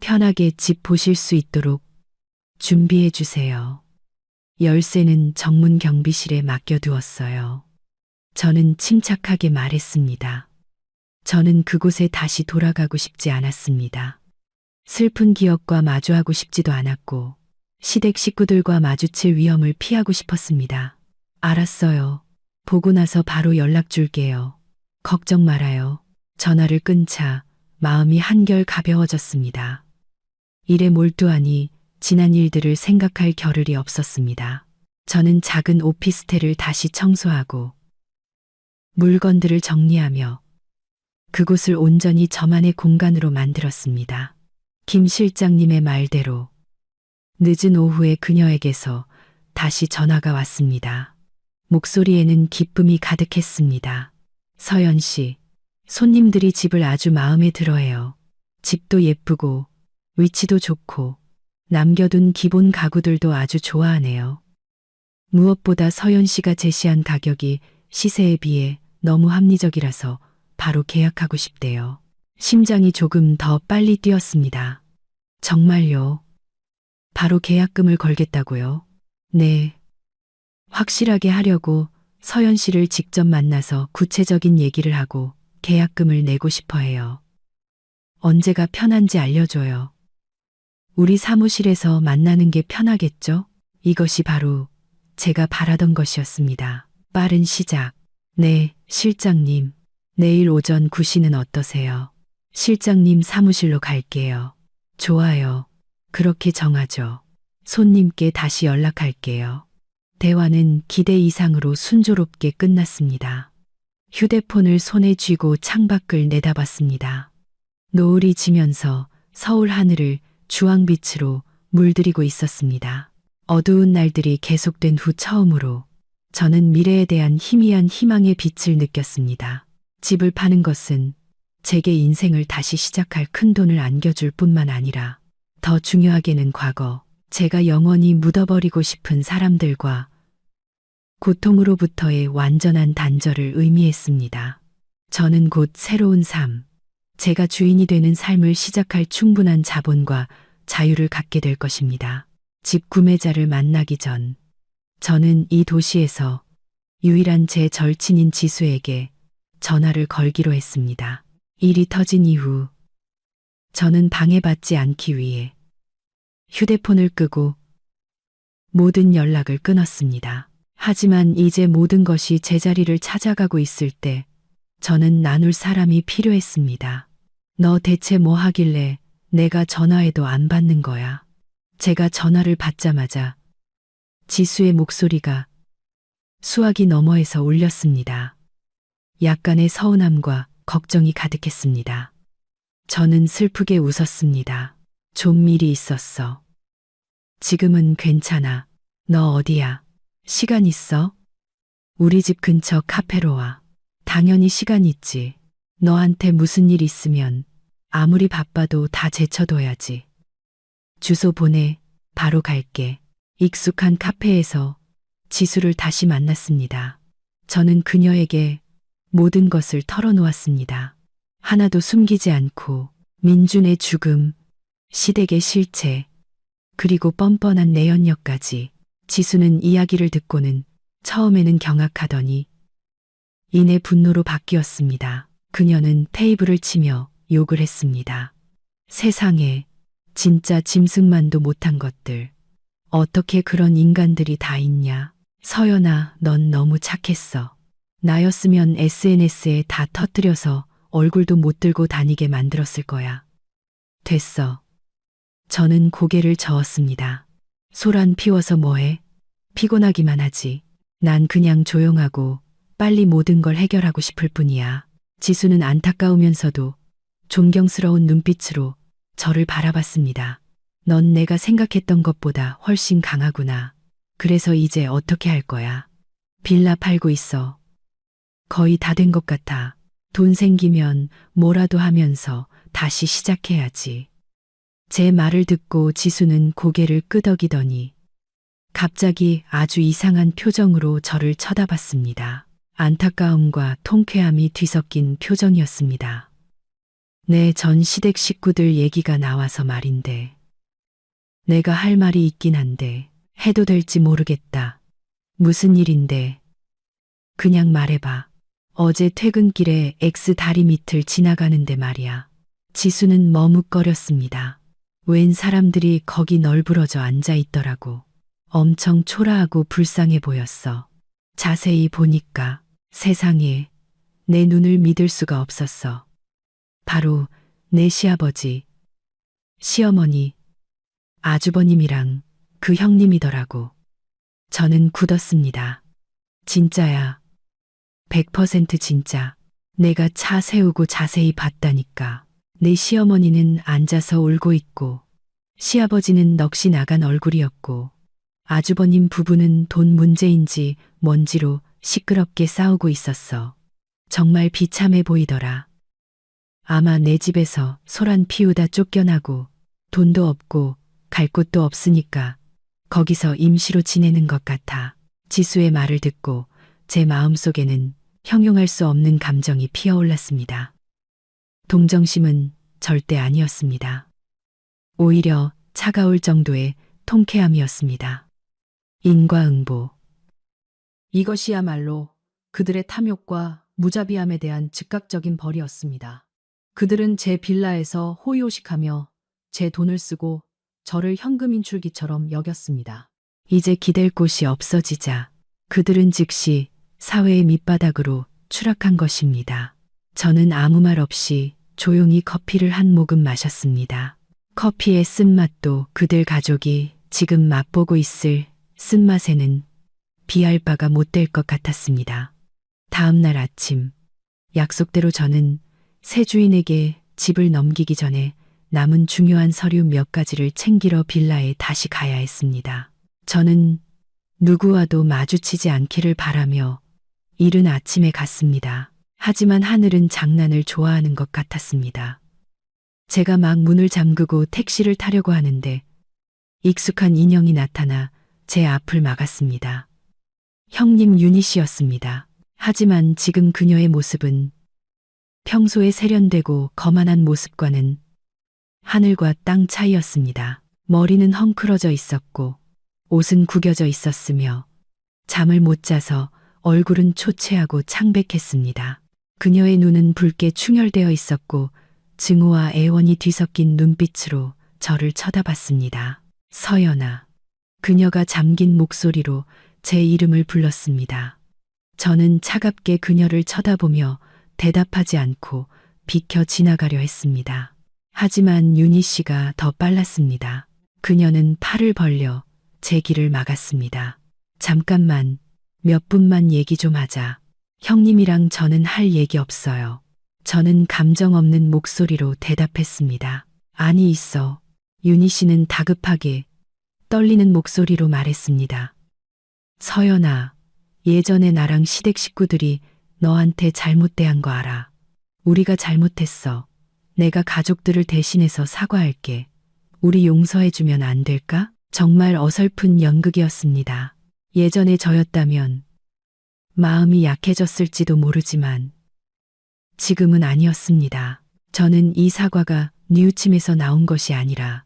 편하게 집 보실 수 있도록 준비해 주세요. 열쇠는 정문 경비실에 맡겨두었어요. 저는 침착하게 말했습니다. 저는 그곳에 다시 돌아가고 싶지 않았습니다. 슬픈 기억과 마주하고 싶지도 않았고 시댁 식구들과 마주칠 위험을 피하고 싶었습니다. 알았어요. 보고 나서 바로 연락 줄게요. 걱정 말아요. 전화를 끊자 마음이 한결 가벼워졌습니다. 일에 몰두하니 지난 일들을 생각할 겨를이 없었습니다. 저는 작은 오피스텔을 다시 청소하고 물건들을 정리하며 그곳을 온전히 저만의 공간으로 만들었습니다. 김 실장님의 말대로 늦은 오후에 그녀에게서 다시 전화가 왔습니다. 목소리에는 기쁨이 가득했습니다. 서연 씨, 손님들이 집을 아주 마음에 들어해요. 집도 예쁘고 위치도 좋고 남겨둔 기본 가구들도 아주 좋아하네요. 무엇보다 서연 씨가 제시한 가격이 시세에 비해 너무 합리적이라서 바로 계약하고 싶대요. 심장이 조금 더 빨리 뛰었습니다. 정말요? 바로 계약금을 걸겠다고요? 네. 확실하게 하려고 서연 씨를 직접 만나서 구체적인 얘기를 하고 계약금을 내고 싶어 해요. 언제가 편한지 알려줘요. 우리 사무실에서 만나는 게 편하겠죠? 이것이 바로 제가 바라던 것이었습니다. 빠른 시작. 네, 실장님. 내일 오전 9시는 어떠세요? 실장님 사무실로 갈게요. 좋아요. 그렇게 정하죠. 손님께 다시 연락할게요. 대화는 기대 이상으로 순조롭게 끝났습니다. 휴대폰을 손에 쥐고 창밖을 내다봤습니다. 노을이 지면서 서울 하늘을 주황빛으로 물들이고 있었습니다. 어두운 날들이 계속된 후 처음으로 저는 미래에 대한 희미한 희망의 빛을 느꼈습니다. 집을 파는 것은 제게 인생을 다시 시작할 큰 돈을 안겨줄 뿐만 아니라 더 중요하게는 과거, 제가 영원히 묻어버리고 싶은 사람들과 고통으로부터의 완전한 단절을 의미했습니다. 저는 곧 새로운 삶, 제가 주인이 되는 삶을 시작할 충분한 자본과 자유를 갖게 될 것입니다. 집 구매자를 만나기 전, 저는 이 도시에서 유일한 제 절친인 지수에게 전화를 걸기로 했습니다. 일이 터진 이후, 저는 방해받지 않기 위해 휴대폰을 끄고 모든 연락을 끊었습니다. 하지만 이제 모든 것이 제자리를 찾아가고 있을 때 저는 나눌 사람이 필요했습니다. 너 대체 뭐 하길래 내가 전화해도 안 받는 거야? 제가 전화를 받자마자 지수의 목소리가 수화기 너머에서 울렸습니다. 약간의 서운함과 걱정이 가득했습니다. 저는 슬프게 웃었습니다. 좀 일이 있었어. 지금은 괜찮아. 너 어디야? 시간 있어? 우리 집 근처 카페로 와. 당연히 시간 있지. 너한테 무슨 일 있으면 아무리 바빠도 다 제쳐둬야지. 주소 보내. 바로 갈게. 익숙한 카페에서 지수를 다시 만났습니다. 저는 그녀에게 모든 것을 털어놓았습니다. 하나도 숨기지 않고 민준의 죽음, 시댁의 실체, 그리고 뻔뻔한 내연녀까지. 지수는 이야기를 듣고는 처음에는 경악하더니 이내 분노로 바뀌었습니다. 그녀는 테이블을 치며 욕을 했습니다. 세상에 진짜 짐승만도 못한 것들. 어떻게 그런 인간들이 다 있냐. 서연아, 넌 너무 착했어. 나였으면 SNS에 다 터뜨려서 얼굴도 못 들고 다니게 만들었을 거야. 됐어. 저는 고개를 저었습니다. 소란 피워서 뭐해? 피곤하기만 하지. 난 그냥 조용하고 빨리 모든 걸 해결하고 싶을 뿐이야. 지수는 안타까우면서도 존경스러운 눈빛으로 저를 바라봤습니다. 넌 내가 생각했던 것보다 훨씬 강하구나. 그래서 이제 어떻게 할 거야? 빌라 팔고 있어. 거의 다 된 것 같아. 돈 생기면 뭐라도 하면서 다시 시작해야지. 제 말을 듣고 지수는 고개를 끄덕이더니 갑자기 아주 이상한 표정으로 저를 쳐다봤습니다. 안타까움과 통쾌함이 뒤섞인 표정이었습니다. 내 전 시댁 식구들 얘기가 나와서 말인데. 내가 할 말이 있긴 한데 해도 될지 모르겠다. 무슨 일인데? 그냥 말해봐. 어제 퇴근길에 X 다리 밑을 지나가는데 말이야. 지수는 머뭇거렸습니다. 웬 사람들이 거기 널브러져 앉아 있더라고. 엄청 초라하고 불쌍해 보였어. 자세히 보니까 세상에 내 눈을 믿을 수가 없었어. 바로 내 시아버지, 시어머니, 아주버님이랑 그 형님이더라고. 저는 굳었습니다. 진짜야. 100% 진짜. 내가 차 세우고 자세히 봤다니까. 내 시어머니는 앉아서 울고 있고, 시아버지는 넋이 나간 얼굴이었고, 아주버님 부부는 돈 문제인지 뭔지로 시끄럽게 싸우고 있었어. 정말 비참해 보이더라. 아마 내 집에서 소란 피우다 쫓겨나고, 돈도 없고, 갈 곳도 없으니까, 거기서 임시로 지내는 것 같아. 지수의 말을 듣고, 제 마음속에는 형용할 수 없는 감정이 피어올랐습니다. 동정심은 절대 아니었습니다. 오히려 차가울 정도의 통쾌함이었습니다. 인과응보. 이것이야말로 그들의 탐욕과 무자비함에 대한 즉각적인 벌이었습니다. 그들은 제 빌라에서 호의호식하며 제 돈을 쓰고 저를 현금 인출기처럼 여겼습니다. 이제 기댈 곳이 없어지자 그들은 즉시 사회의 밑바닥으로 추락한 것입니다. 저는 아무 말 없이 조용히 커피를 한 모금 마셨습니다. 커피의 쓴맛도 그들 가족이 지금 맛보고 있을 쓴맛에는 비할 바가 못 될 것 같았습니다. 다음 날 아침, 약속대로 저는 새 주인에게 집을 넘기기 전에 남은 중요한 서류 몇 가지를 챙기러 빌라에 다시 가야 했습니다. 저는 누구와도 마주치지 않기를 바라며 이른 아침에 갔습니다. 하지만 하늘은 장난을 좋아하는 것 같았습니다. 제가 막 문을 잠그고 택시를 타려고 하는데 익숙한 인형이 나타나 제 앞을 막았습니다. 형님 유니 씨였습니다. 하지만 지금 그녀의 모습은 평소에 세련되고 거만한 모습과는 하늘과 땅 차이였습니다. 머리는 헝클어져 있었고 옷은 구겨져 있었으며 잠을 못 자서 얼굴은 초췌하고 창백했습니다. 그녀의 눈은 붉게 충혈되어 있었고 증오와 애원이 뒤섞인 눈빛으로 저를 쳐다봤습니다. 서연아. 그녀가 잠긴 목소리로 제 이름을 불렀습니다. 저는 차갑게 그녀를 쳐다보며 대답하지 않고 비켜 지나가려 했습니다. 하지만 윤희 씨가 더 빨랐습니다. 그녀는 팔을 벌려 제 길을 막았습니다. 잠깐만, 몇 분만 얘기 좀 하자. 형님이랑 저는 할 얘기 없어요. 저는 감정 없는 목소리로 대답했습니다. 아니 있어. 윤희 씨는 다급하게 떨리는 목소리로 말했습니다. 서연아, 예전에 나랑 시댁 식구들이 너한테 잘못 대한 거 알아. 우리가 잘못했어. 내가 가족들을 대신해서 사과할게. 우리 용서해주면 안 될까? 정말 어설픈 연극이었습니다. 예전에 저였다면 마음이 약해졌을지도 모르지만 지금은 아니었습니다. 저는 이 사과가 뉘우침에서 나온 것이 아니라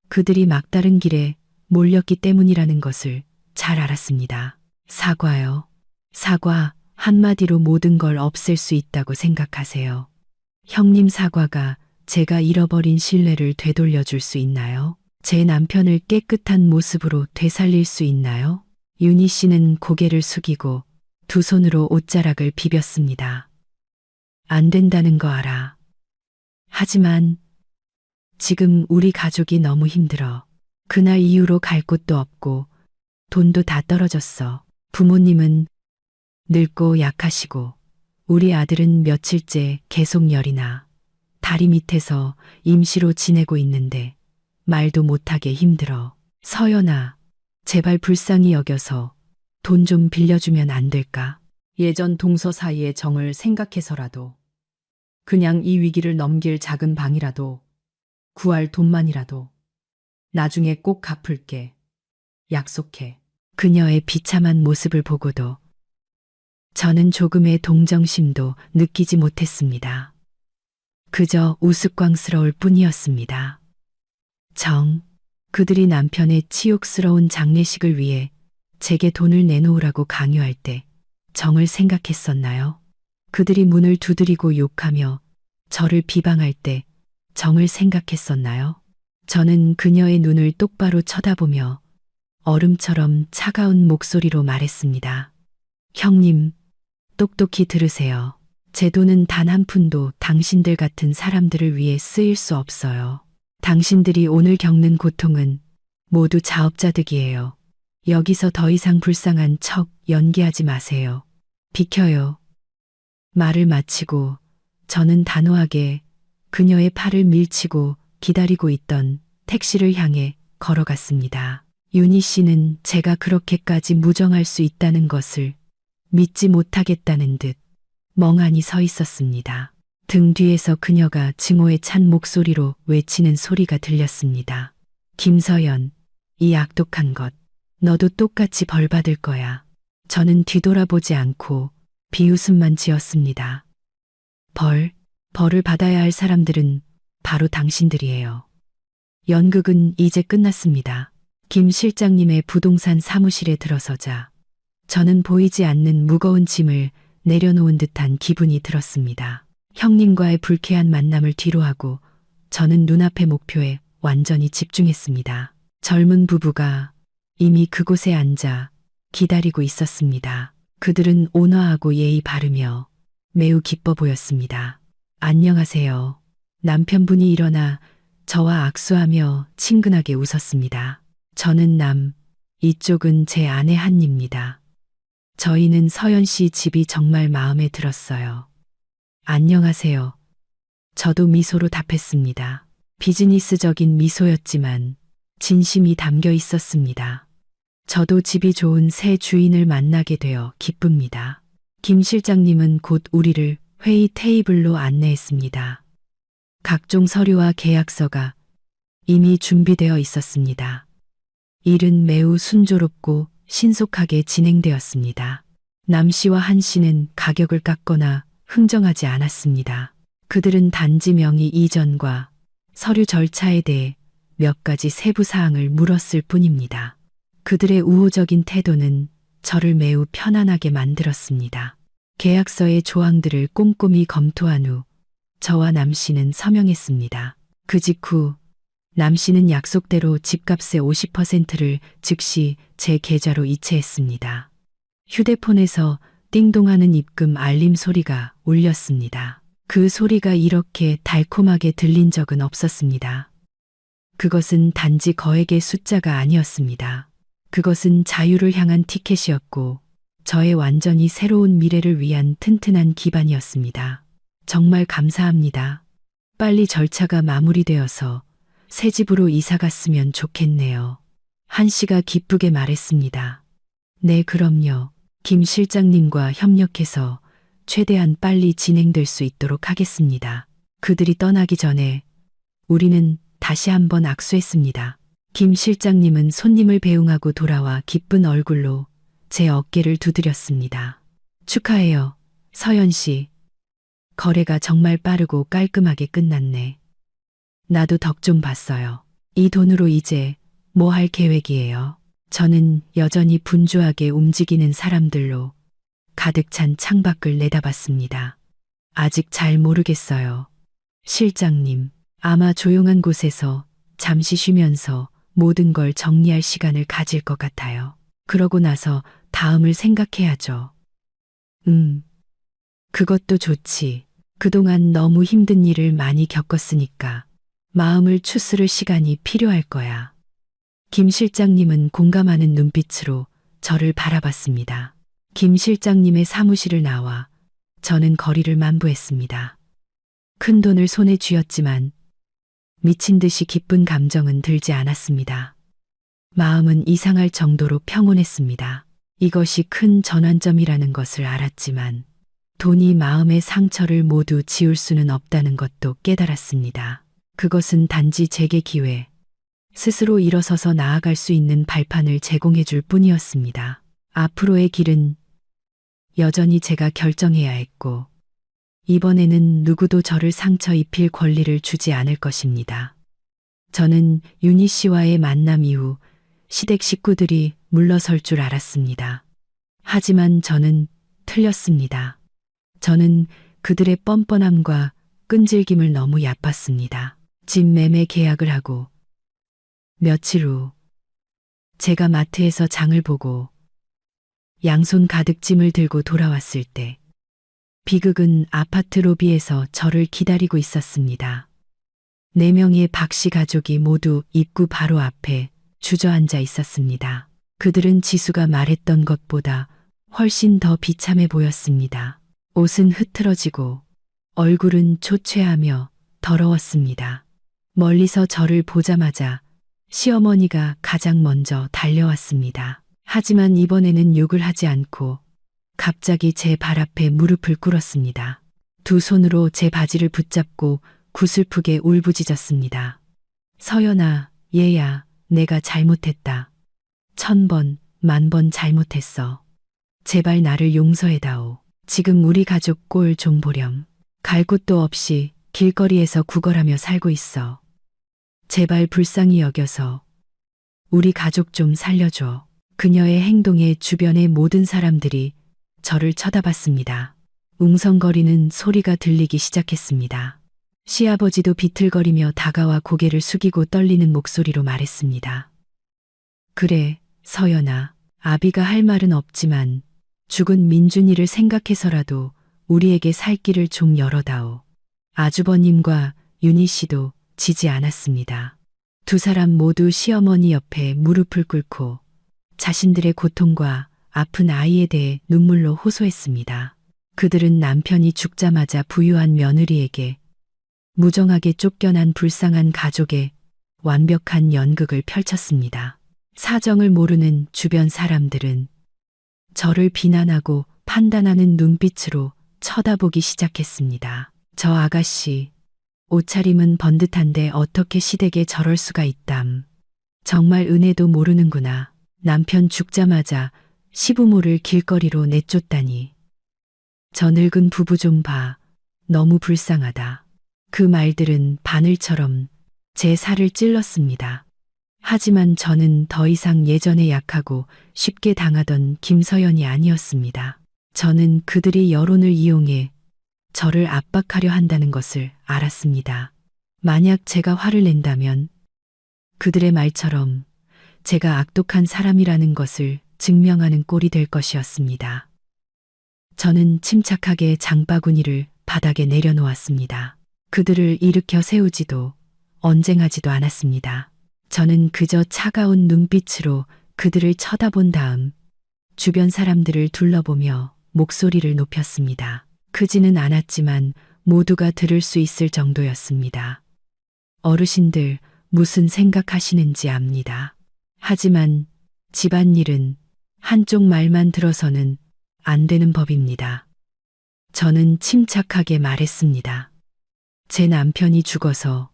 그들이 막다른 길에 몰렸기 때문이라는 것을 잘 알았습니다. 사과요. 사과 한마디로 모든 걸 없앨 수 있다고 생각하세요. 형님 사과가 제가 잃어버린 신뢰를 되돌려줄 수 있나요? 제 남편을 깨끗한 모습으로 되살릴 수 있나요? 윤희 씨는 고개를 숙이고 두 손으로 옷자락을 비볐습니다. 안 된다는 거 알아. 하지만 지금 우리 가족이 너무 힘들어. 그날 이후로 갈 곳도 없고 돈도 다 떨어졌어. 부모님은 늙고 약하시고 우리 아들은 며칠째 계속 열이 나. 다리 밑에서 임시로 지내고 있는데 말도 못하게 힘들어. 서연아, 제발 불쌍히 여겨서 돈 좀 빌려주면 안 될까? 예전 동서 사이의 정을 생각해서라도 그냥 이 위기를 넘길 작은 방이라도 구할 돈만이라도 나중에 꼭 갚을게. 약속해. 그녀의 비참한 모습을 보고도 저는 조금의 동정심도 느끼지 못했습니다. 그저 우스꽝스러울 뿐이었습니다. 그들이 남편의 치욕스러운 장례식을 위해 제게 돈을 내놓으라고 강요할 때 정을 생각했었나요? 그들이 문을 두드리고 욕하며 저를 비방할 때 정을 생각했었나요? 저는 그녀의 눈을 똑바로 쳐다보며 얼음처럼 차가운 목소리로 말했습니다. 형님, 똑똑히 들으세요. 제 돈은 단 한 푼도 당신들 같은 사람들을 위해 쓰일 수 없어요. 당신들이 오늘 겪는 고통은 모두 자업자득이에요. 여기서 더 이상 불쌍한 척 연기하지 마세요. 비켜요. 말을 마치고 저는 단호하게 그녀의 팔을 밀치고 기다리고 있던 택시를 향해 걸어갔습니다. 윤희 씨는 제가 그렇게까지 무정할 수 있다는 것을 믿지 못하겠다는 듯 멍하니 서 있었습니다. 등 뒤에서 그녀가 증오에 찬 목소리로 외치는 소리가 들렸습니다. 김서연, 이 악독한 것, 너도 똑같이 벌 받을 거야. 저는 뒤돌아보지 않고 비웃음만 지었습니다. 벌을 받아야 할 사람들은 바로 당신들이에요. 연극은 이제 끝났습니다. 김 실장님의 부동산 사무실에 들어서자 저는 보이지 않는 무거운 짐을 내려놓은 듯한 기분이 들었습니다. 형님과의 불쾌한 만남을 뒤로하고 저는 눈앞의 목표에 완전히 집중했습니다. 젊은 부부가 이미 그곳에 앉아 기다리고 있었습니다. 그들은 온화하고 예의 바르며 매우 기뻐 보였습니다. 안녕하세요. 남편분이 일어나 저와 악수하며 친근하게 웃었습니다. 저는 이쪽은 제 아내 한입니다. 저희는 서연 씨 집이 정말 마음에 들었어요. 안녕하세요. 저도 미소로 답했습니다. 비즈니스적인 미소였지만 진심이 담겨 있었습니다. 저도 집이 좋은 새 주인을 만나게 되어 기쁩니다. 김 실장님은 곧 우리를 회의 테이블로 안내했습니다. 각종 서류와 계약서가 이미 준비되어 있었습니다. 일은 매우 순조롭고 신속하게 진행되었습니다. 남 씨와 한 씨는 가격을 깎거나 흥정하지 않았습니다. 그들은 단지 명의 이전과 서류 절차에 대해 몇 가지 세부 사항을 물었을 뿐입니다. 그들의 우호적인 태도는 저를 매우 편안하게 만들었습니다. 계약서의 조항들을 꼼꼼히 검토한 후 저와 남 씨는 서명했습니다. 그 직후 남 씨는 약속대로 집값의 50%를 즉시 제 계좌로 이체했습니다. 휴대폰에서 띵동하는 입금 알림 소리가 울렸습니다. 그 소리가 이렇게 달콤하게 들린 적은 없었습니다. 그것은 단지 거액의 숫자가 아니었습니다. 그것은 자유를 향한 티켓이었고 저의 완전히 새로운 미래를 위한 튼튼한 기반이었습니다. 정말 감사합니다. 빨리 절차가 마무리되어서 새 집으로 이사 갔으면 좋겠네요. 한 씨가 기쁘게 말했습니다. 네, 그럼요. 김 실장님과 협력해서 최대한 빨리 진행될 수 있도록 하겠습니다. 그들이 떠나기 전에 우리는 다시 한번 악수했습니다. 김 실장님은 손님을 배웅하고 돌아와 기쁜 얼굴로 제 어깨를 두드렸습니다. 축하해요, 서연 씨. 거래가 정말 빠르고 깔끔하게 끝났네. 나도 덕 좀 봤어요. 이 돈으로 이제 뭐 할 계획이에요? 저는 여전히 분주하게 움직이는 사람들로 가득 찬 창밖을 내다봤습니다. 아직 잘 모르겠어요. 실장님, 아마 조용한 곳에서 잠시 쉬면서 모든 걸 정리할 시간을 가질 것 같아요. 그러고 나서 다음을 생각해야죠. 그것도 좋지. 그동안 너무 힘든 일을 많이 겪었으니까 마음을 추스를 시간이 필요할 거야. 김 실장님은 공감하는 눈빛으로 저를 바라봤습니다. 김 실장님의 사무실을 나와 저는 거리를 만보했습니다. 큰 돈을 손에 쥐었지만 미친 듯이 기쁜 감정은 들지 않았습니다. 마음은 이상할 정도로 평온했습니다. 이것이 큰 전환점이라는 것을 알았지만 돈이 마음의 상처를 모두 지울 수는 없다는 것도 깨달았습니다. 그것은 단지 제게 기회, 스스로 일어서서 나아갈 수 있는 발판을 제공해 줄 뿐이었습니다. 앞으로의 길은 여전히 제가 결정해야 했고, 이번에는 누구도 저를 상처 입힐 권리를 주지 않을 것입니다. 저는 윤희 씨와의 만남 이후 시댁 식구들이 물러설 줄 알았습니다. 하지만 저는 틀렸습니다. 저는 그들의 뻔뻔함과 끈질김을 너무 얕봤습니다. 집 매매 계약을 하고 며칠 후 제가 마트에서 장을 보고 양손 가득 짐을 들고 돌아왔을 때 비극은 아파트 로비에서 저를 기다리고 있었습니다. 4명의 박씨 가족이 모두 입구 바로 앞에 주저앉아 있었습니다. 그들은 지수가 말했던 것보다 훨씬 더 비참해 보였습니다. 옷은 흐트러지고 얼굴은 초췌하며 더러웠습니다. 멀리서 저를 보자마자 시어머니가 가장 먼저 달려왔습니다. 하지만 이번에는 욕을 하지 않고 갑자기 제 발 앞에 무릎을 꿇었습니다. 두 손으로 제 바지를 붙잡고 구슬프게 울부짖었습니다. 서연아, 얘야, 내가 잘못했다. 1000번, 10,000번 잘못했어. 제발 나를 용서해다오. 지금 우리 가족 꼴 좀 보렴. 갈 곳도 없이 길거리에서 구걸하며 살고 있어. 제발 불쌍히 여겨서 우리 가족 좀 살려줘. 그녀의 행동에 주변의 모든 사람들이 저를 쳐다봤습니다. 웅성거리는 소리가 들리기 시작했습니다. 시아버지도 비틀거리며 다가와 고개를 숙이고 떨리는 목소리로 말했습니다. 그래, 서연아, 아비가 할 말은 없지만 죽은 민준이를 생각해서라도 우리에게 살 길을 좀 열어다오. 아주버님과 윤희 씨도 지지 않았습니다. 두 사람 모두 시어머니 옆에 무릎을 꿇고 자신들의 고통과 아픈 아이에 대해 눈물로 호소했습니다. 그들은 남편이 죽자마자 부유한 며느리에게 무정하게 쫓겨난 불쌍한 가족의 완벽한 연극을 펼쳤습니다. 사정을 모르는 주변 사람들은 저를 비난하고 판단하는 눈빛으로 쳐다보기 시작했습니다. 저 아가씨, 옷차림은 번듯한데 어떻게 시댁에 저럴 수가 있담. 정말 은혜도 모르는구나. 남편 죽자마자 시부모를 길거리로 내쫓다니. 저 늙은 부부 좀 봐. 너무 불쌍하다. 그 말들은 바늘처럼 제 살을 찔렀습니다. 하지만 저는 더 이상 예전에 약하고 쉽게 당하던 김서연이 아니었습니다. 저는 그들이 여론을 이용해 저를 압박하려 한다는 것을 알았습니다. 만약 제가 화를 낸다면 그들의 말처럼 제가 악독한 사람이라는 것을 증명하는 꼴이 될 것이었습니다. 저는 침착하게 장바구니를 바닥에 내려놓았습니다. 그들을 일으켜 세우지도 언쟁하지도 않았습니다. 저는 그저 차가운 눈빛으로 그들을 쳐다본 다음 주변 사람들을 둘러보며 목소리를 높였습니다. 크지는 않았지만 모두가 들을 수 있을 정도였습니다. 어르신들 무슨 생각하시는지 압니다. 하지만 집안일은 한쪽 말만 들어서는 안 되는 법입니다. 저는 침착하게 말했습니다. 제 남편이 죽어서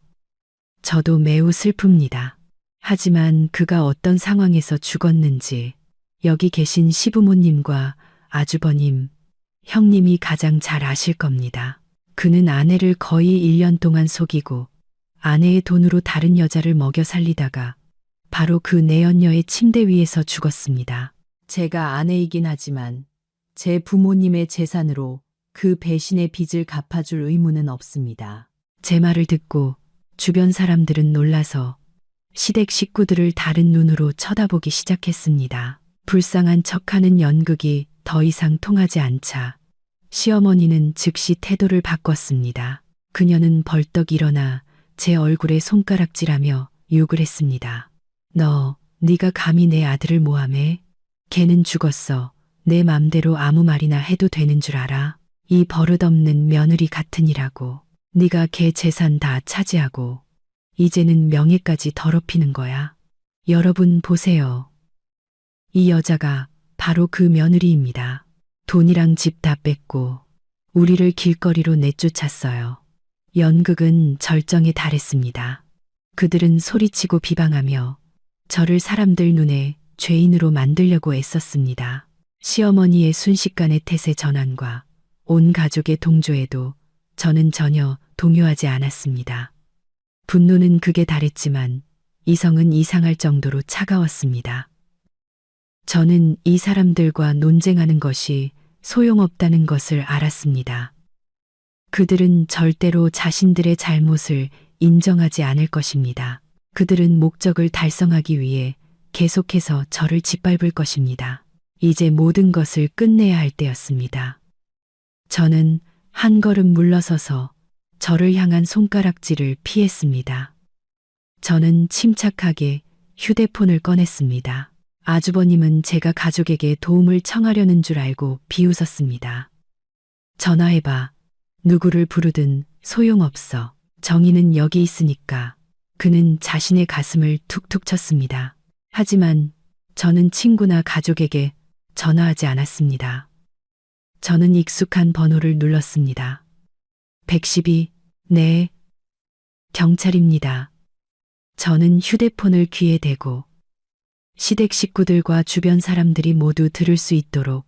저도 매우 슬픕니다. 하지만 그가 어떤 상황에서 죽었는지 여기 계신 시부모님과 아주버님, 형님이 가장 잘 아실 겁니다. 그는 아내를 거의 1년 동안 속이고 아내의 돈으로 다른 여자를 먹여 살리다가 바로 그 내연녀의 침대 위에서 죽었습니다. 제가 아내이긴 하지만 제 부모님의 재산으로 그 배신의 빚을 갚아줄 의무는 없습니다. 제 말을 듣고 주변 사람들은 놀라서 시댁 식구들을 다른 눈으로 쳐다보기 시작했습니다. 불쌍한 척하는 연극이 더 이상 통하지 않자 시어머니는 즉시 태도를 바꿨습니다. 그녀는 벌떡 일어나 제 얼굴에 손가락질하며 욕을 했습니다. 네가 감히 내 아들을 모함해? 걔는 죽었어. 내 맘대로 아무 말이나 해도 되는 줄 알아? 이 버릇없는 며느리 같으니라고. 네가 걔 재산 다 차지하고 이제는 명예까지 더럽히는 거야. 여러분 보세요. 이 여자가 바로 그 며느리입니다. 돈이랑 집 다 뺏고 우리를 길거리로 내쫓았어요. 연극은 절정에 달했습니다. 그들은 소리치고 비방하며 저를 사람들 눈에 죄인으로 만들려고 애썼습니다. 시어머니의 순식간의 태세 전환과 온 가족의 동조에도 저는 전혀 동요하지 않았습니다. 분노는 극에 달했지만 이성은 이상할 정도로 차가웠습니다. 저는 이 사람들과 논쟁하는 것이 소용없다는 것을 알았습니다. 그들은 절대로 자신들의 잘못을 인정하지 않을 것입니다. 그들은 목적을 달성하기 위해 계속해서 저를 짓밟을 것입니다. 이제 모든 것을 끝내야 할 때였습니다. 저는 한 걸음 물러서서 저를 향한 손가락질을 피했습니다. 저는 침착하게 휴대폰을 꺼냈습니다. 아주버님은 제가 가족에게 도움을 청하려는 줄 알고 비웃었습니다. 전화해봐. 누구를 부르든 소용없어. 정의는 여기 있으니까. 그는 자신의 가슴을 툭툭 쳤습니다. 하지만 저는 친구나 가족에게 전화하지 않았습니다. 저는 익숙한 번호를 눌렀습니다. 112, 네. 경찰입니다. 저는 휴대폰을 귀에 대고 시댁 식구들과 주변 사람들이 모두 들을 수 있도록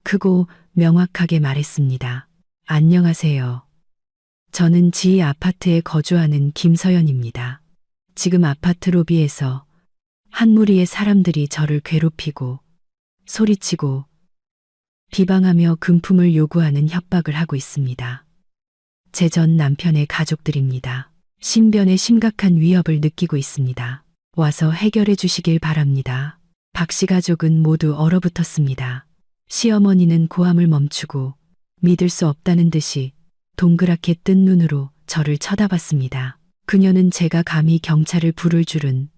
크고 명확하게 말했습니다. 안녕하세요. 저는 지희 아파트에 거주하는 김서연입니다. 지금 아파트 로비에서 한 무리의 사람들이 저를 괴롭히고 소리치고 비방하며 금품을 요구하는 협박을 하고 있습니다. 제 전 남편의 가족들입니다. 신변에 심각한 위협을 느끼고 있습니다. 와서 해결해 주시길 바랍니다. 박 씨 가족은 모두 얼어붙었습니다. 시어머니는 고함을 멈추고 믿을 수 없다는 듯이 동그랗게 뜬 눈으로 저를 쳐다봤습니다. 그녀는 제가 감히 경찰을 부를 줄은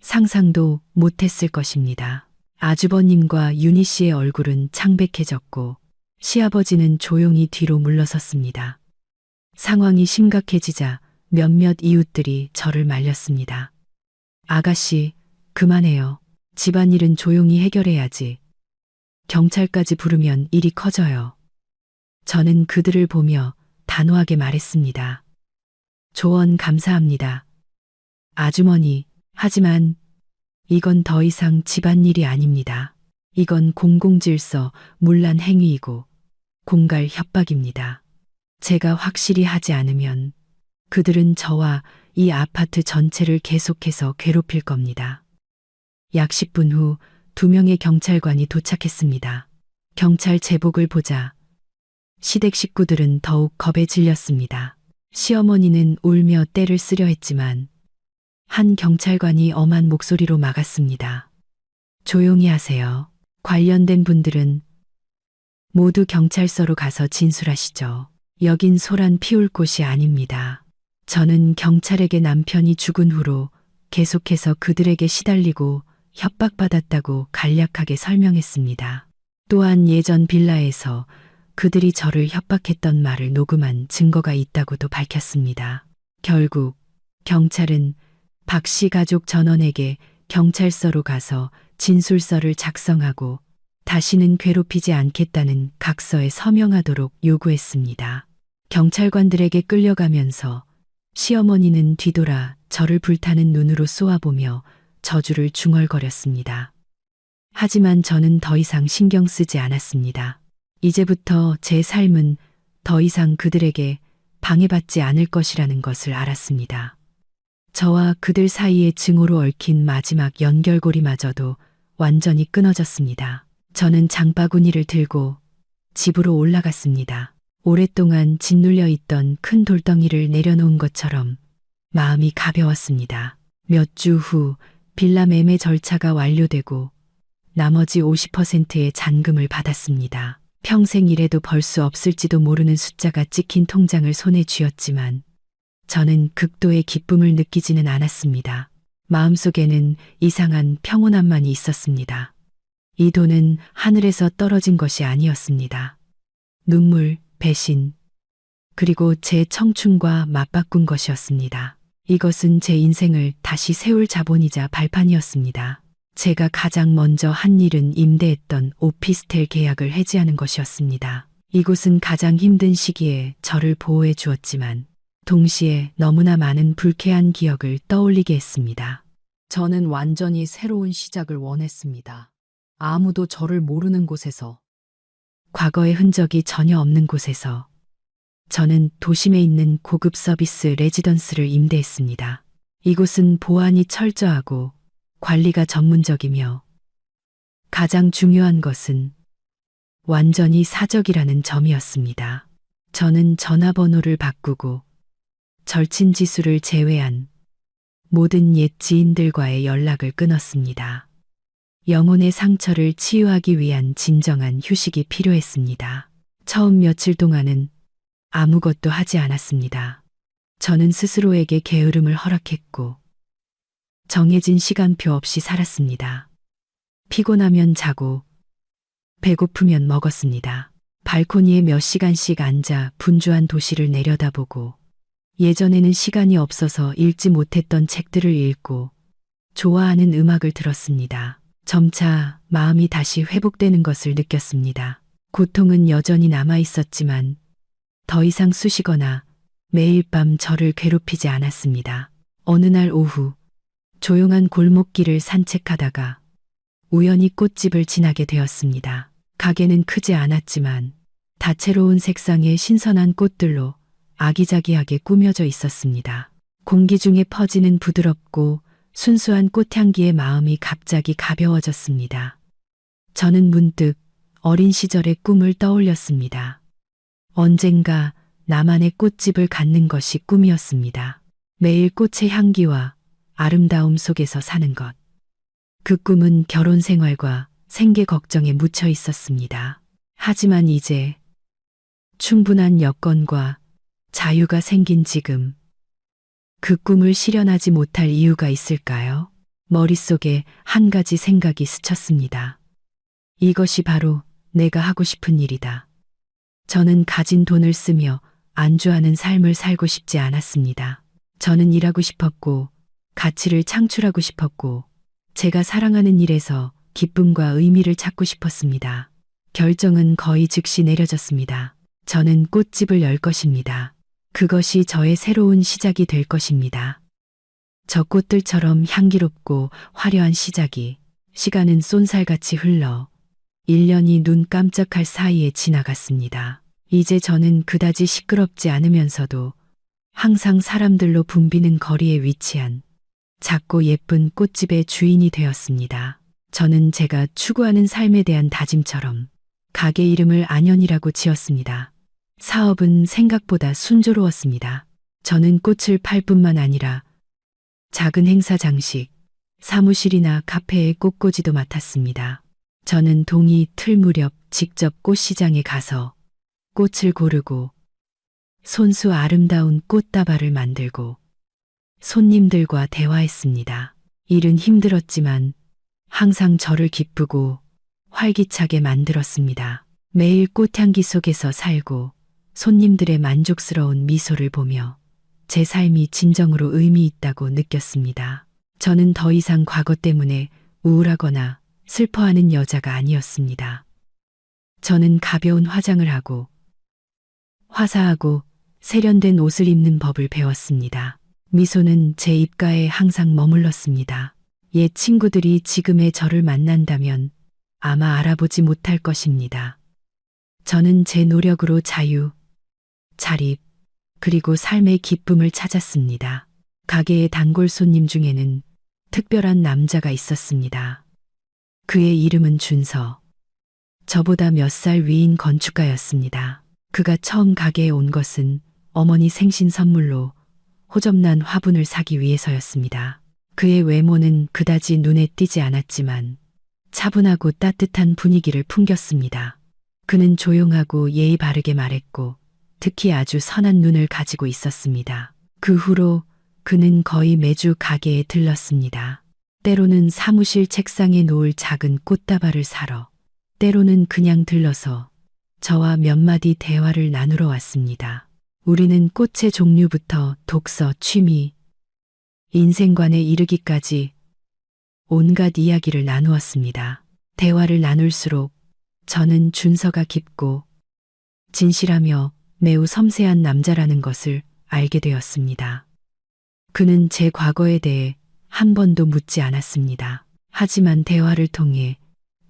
상상도 못했을 것입니다. 아주버님과 윤희 씨의 얼굴은 창백해졌고 시아버지는 조용히 뒤로 물러섰습니다. 상황이 심각해지자 몇몇 이웃들이 저를 말렸습니다. 아가씨, 그만해요. 집안일은 조용히 해결해야지. 경찰까지 부르면 일이 커져요. 저는 그들을 보며 단호하게 말했습니다. 조언 감사합니다. 아주머니, 하지만 이건 더 이상 집안일이 아닙니다. 이건 공공질서 문란 행위이고 공갈 협박입니다. 제가 확실히 하지 않으면 그들은 저와 이 아파트 전체를 계속해서 괴롭힐 겁니다. 약 10분 후 2명의 경찰관이 도착했습니다. 경찰 제복을 보자 시댁 식구들은 더욱 겁에 질렸습니다. 시어머니는 울며 떼를 쓰려 했지만 한 경찰관이 엄한 목소리로 막았습니다. 조용히 하세요. 관련된 분들은 모두 경찰서로 가서 진술하시죠. 여긴 소란 피울 곳이 아닙니다. 저는 경찰에게 남편이 죽은 후로 계속해서 그들에게 시달리고 협박받았다고 간략하게 설명했습니다. 또한 예전 빌라에서 그들이 저를 협박했던 말을 녹음한 증거가 있다고도 밝혔습니다. 결국 경찰은 박 씨 가족 전원에게 경찰서로 가서 진술서를 작성하고 다시는 괴롭히지 않겠다는 각서에 서명하도록 요구했습니다. 경찰관들에게 끌려가면서 시어머니는 뒤돌아 저를 불타는 눈으로 쏘아보며 저주를 중얼거렸습니다. 하지만 저는 더 이상 신경 쓰지 않았습니다. 이제부터 제 삶은 더 이상 그들에게 방해받지 않을 것이라는 것을 알았습니다. 저와 그들 사이의 증오로 얽힌 마지막 연결고리마저도 완전히 끊어졌습니다. 저는 장바구니를 들고 집으로 올라갔습니다. 오랫동안 짓눌려 있던 큰 돌덩이를 내려놓은 것처럼 마음이 가벼웠습니다. 몇 주 후 빌라 매매 절차가 완료되고 나머지 50%의 잔금을 받았습니다. 평생 일해도 벌 수 없을지도 모르는 숫자가 찍힌 통장을 손에 쥐었지만 저는 극도의 기쁨을 느끼지는 않았습니다. 마음속에는 이상한 평온함만이 있었습니다. 이 돈은 하늘에서 떨어진 것이 아니었습니다. 눈물, 배신, 그리고 제 청춘과 맞바꾼 것이었습니다. 이것은 제 인생을 다시 세울 자본이자 발판이었습니다. 제가 가장 먼저 한 일은 임대했던 오피스텔 계약을 해지하는 것이었습니다. 이곳은 가장 힘든 시기에 저를 보호해 주었지만 동시에 너무나 많은 불쾌한 기억을 떠올리게 했습니다. 저는 완전히 새로운 시작을 원했습니다. 아무도 저를 모르는 곳에서, 과거의 흔적이 전혀 없는 곳에서 저는 도심에 있는 고급 서비스 레지던스를 임대했습니다. 이곳은 보안이 철저하고 관리가 전문적이며 가장 중요한 것은 완전히 사적이라는 점이었습니다. 저는 전화번호를 바꾸고 절친 지수를 제외한 모든 옛 지인들과의 연락을 끊었습니다. 영혼의 상처를 치유하기 위한 진정한 휴식이 필요했습니다. 처음 며칠 동안은 아무것도 하지 않았습니다. 저는 스스로에게 게으름을 허락했고 정해진 시간표 없이 살았습니다. 피곤하면 자고 배고프면 먹었습니다. 발코니에 몇 시간씩 앉아 분주한 도시를 내려다보고 예전에는 시간이 없어서 읽지 못했던 책들을 읽고 좋아하는 음악을 들었습니다. 점차 마음이 다시 회복되는 것을 느꼈습니다. 고통은 여전히 남아 있었지만 더 이상 쑤시거나 매일 밤 저를 괴롭히지 않았습니다. 어느 날 오후 조용한 골목길을 산책하다가 우연히 꽃집을 지나게 되었습니다. 가게는 크지 않았지만 다채로운 색상의 신선한 꽃들로 아기자기하게 꾸며져 있었습니다. 공기 중에 퍼지는 부드럽고 순수한 꽃향기에 마음이 갑자기 가벼워졌습니다. 저는 문득 어린 시절의 꿈을 떠올렸습니다. 언젠가 나만의 꽃집을 갖는 것이 꿈이었습니다. 매일 꽃의 향기와 아름다움 속에서 사는 것. 그 꿈은 결혼 생활과 생계 걱정에 묻혀 있었습니다. 하지만 이제 충분한 여건과 자유가 생긴 지금 그 꿈을 실현하지 못할 이유가 있을까요? 머릿속에 한 가지 생각이 스쳤습니다. 이것이 바로 내가 하고 싶은 일이다. 저는 가진 돈을 쓰며 안주하는 삶을 살고 싶지 않았습니다. 저는 일하고 싶었고 가치를 창출하고 싶었고 제가 사랑하는 일에서 기쁨과 의미를 찾고 싶었습니다. 결정은 거의 즉시 내려졌습니다. 저는 꽃집을 열 것입니다. 그것이 저의 새로운 시작이 될 것입니다. 저 꽃들처럼 향기롭고 화려한 시작이 시간은 쏜살같이 흘러 1년이 눈 깜짝할 사이에 지나갔습니다. 이제 저는 그다지 시끄럽지 않으면서도 항상 사람들로 붐비는 거리에 위치한 작고 예쁜 꽃집의 주인이 되었습니다. 저는 제가 추구하는 삶에 대한 다짐처럼 가게 이름을 안현이라고 지었습니다. 사업은 생각보다 순조로웠습니다. 저는 꽃을 팔 뿐만 아니라 작은 행사 장식, 사무실이나 카페의 꽃꽂이도 맡았습니다. 저는 동이 틀 무렵 직접 꽃시장에 가서 꽃을 고르고 손수 아름다운 꽃다발을 만들고 손님들과 대화했습니다. 일은 힘들었지만 항상 저를 기쁘고 활기차게 만들었습니다. 매일 꽃향기 속에서 살고 손님들의 만족스러운 미소를 보며 제 삶이 진정으로 의미 있다고 느꼈습니다. 저는 더 이상 과거 때문에 우울하거나 슬퍼하는 여자가 아니었습니다. 저는 가벼운 화장을 하고 화사하고 세련된 옷을 입는 법을 배웠습니다. 미소는 제 입가에 항상 머물렀습니다. 옛 친구들이 지금의 저를 만난다면 아마 알아보지 못할 것입니다. 저는 제 노력으로 자유, 자립, 그리고 삶의 기쁨을 찾았습니다. 가게의 단골 손님 중에는 특별한 남자가 있었습니다. 그의 이름은 준서. 저보다 몇 살 위인 건축가였습니다. 그가 처음 가게에 온 것은 어머니 생신 선물로 호접난 화분을 사기 위해서였습니다. 그의 외모는 그다지 눈에 띄지 않았지만 차분하고 따뜻한 분위기를 풍겼습니다. 그는 조용하고 예의 바르게 말했고 특히 아주 선한 눈을 가지고 있었습니다. 그 후로 그는 거의 매주 가게에 들렀습니다. 때로는 사무실 책상에 놓을 작은 꽃다발을 사러, 때로는 그냥 들러서 저와 몇 마디 대화를 나누러 왔습니다. 우리는 꽃의 종류부터 독서, 취미, 인생관에 이르기까지 온갖 이야기를 나누었습니다. 대화를 나눌수록 저는 준서가 깊고 진실하며 매우 섬세한 남자라는 것을 알게 되었습니다. 그는 제 과거에 대해 한 번도 묻지 않았습니다. 하지만 대화를 통해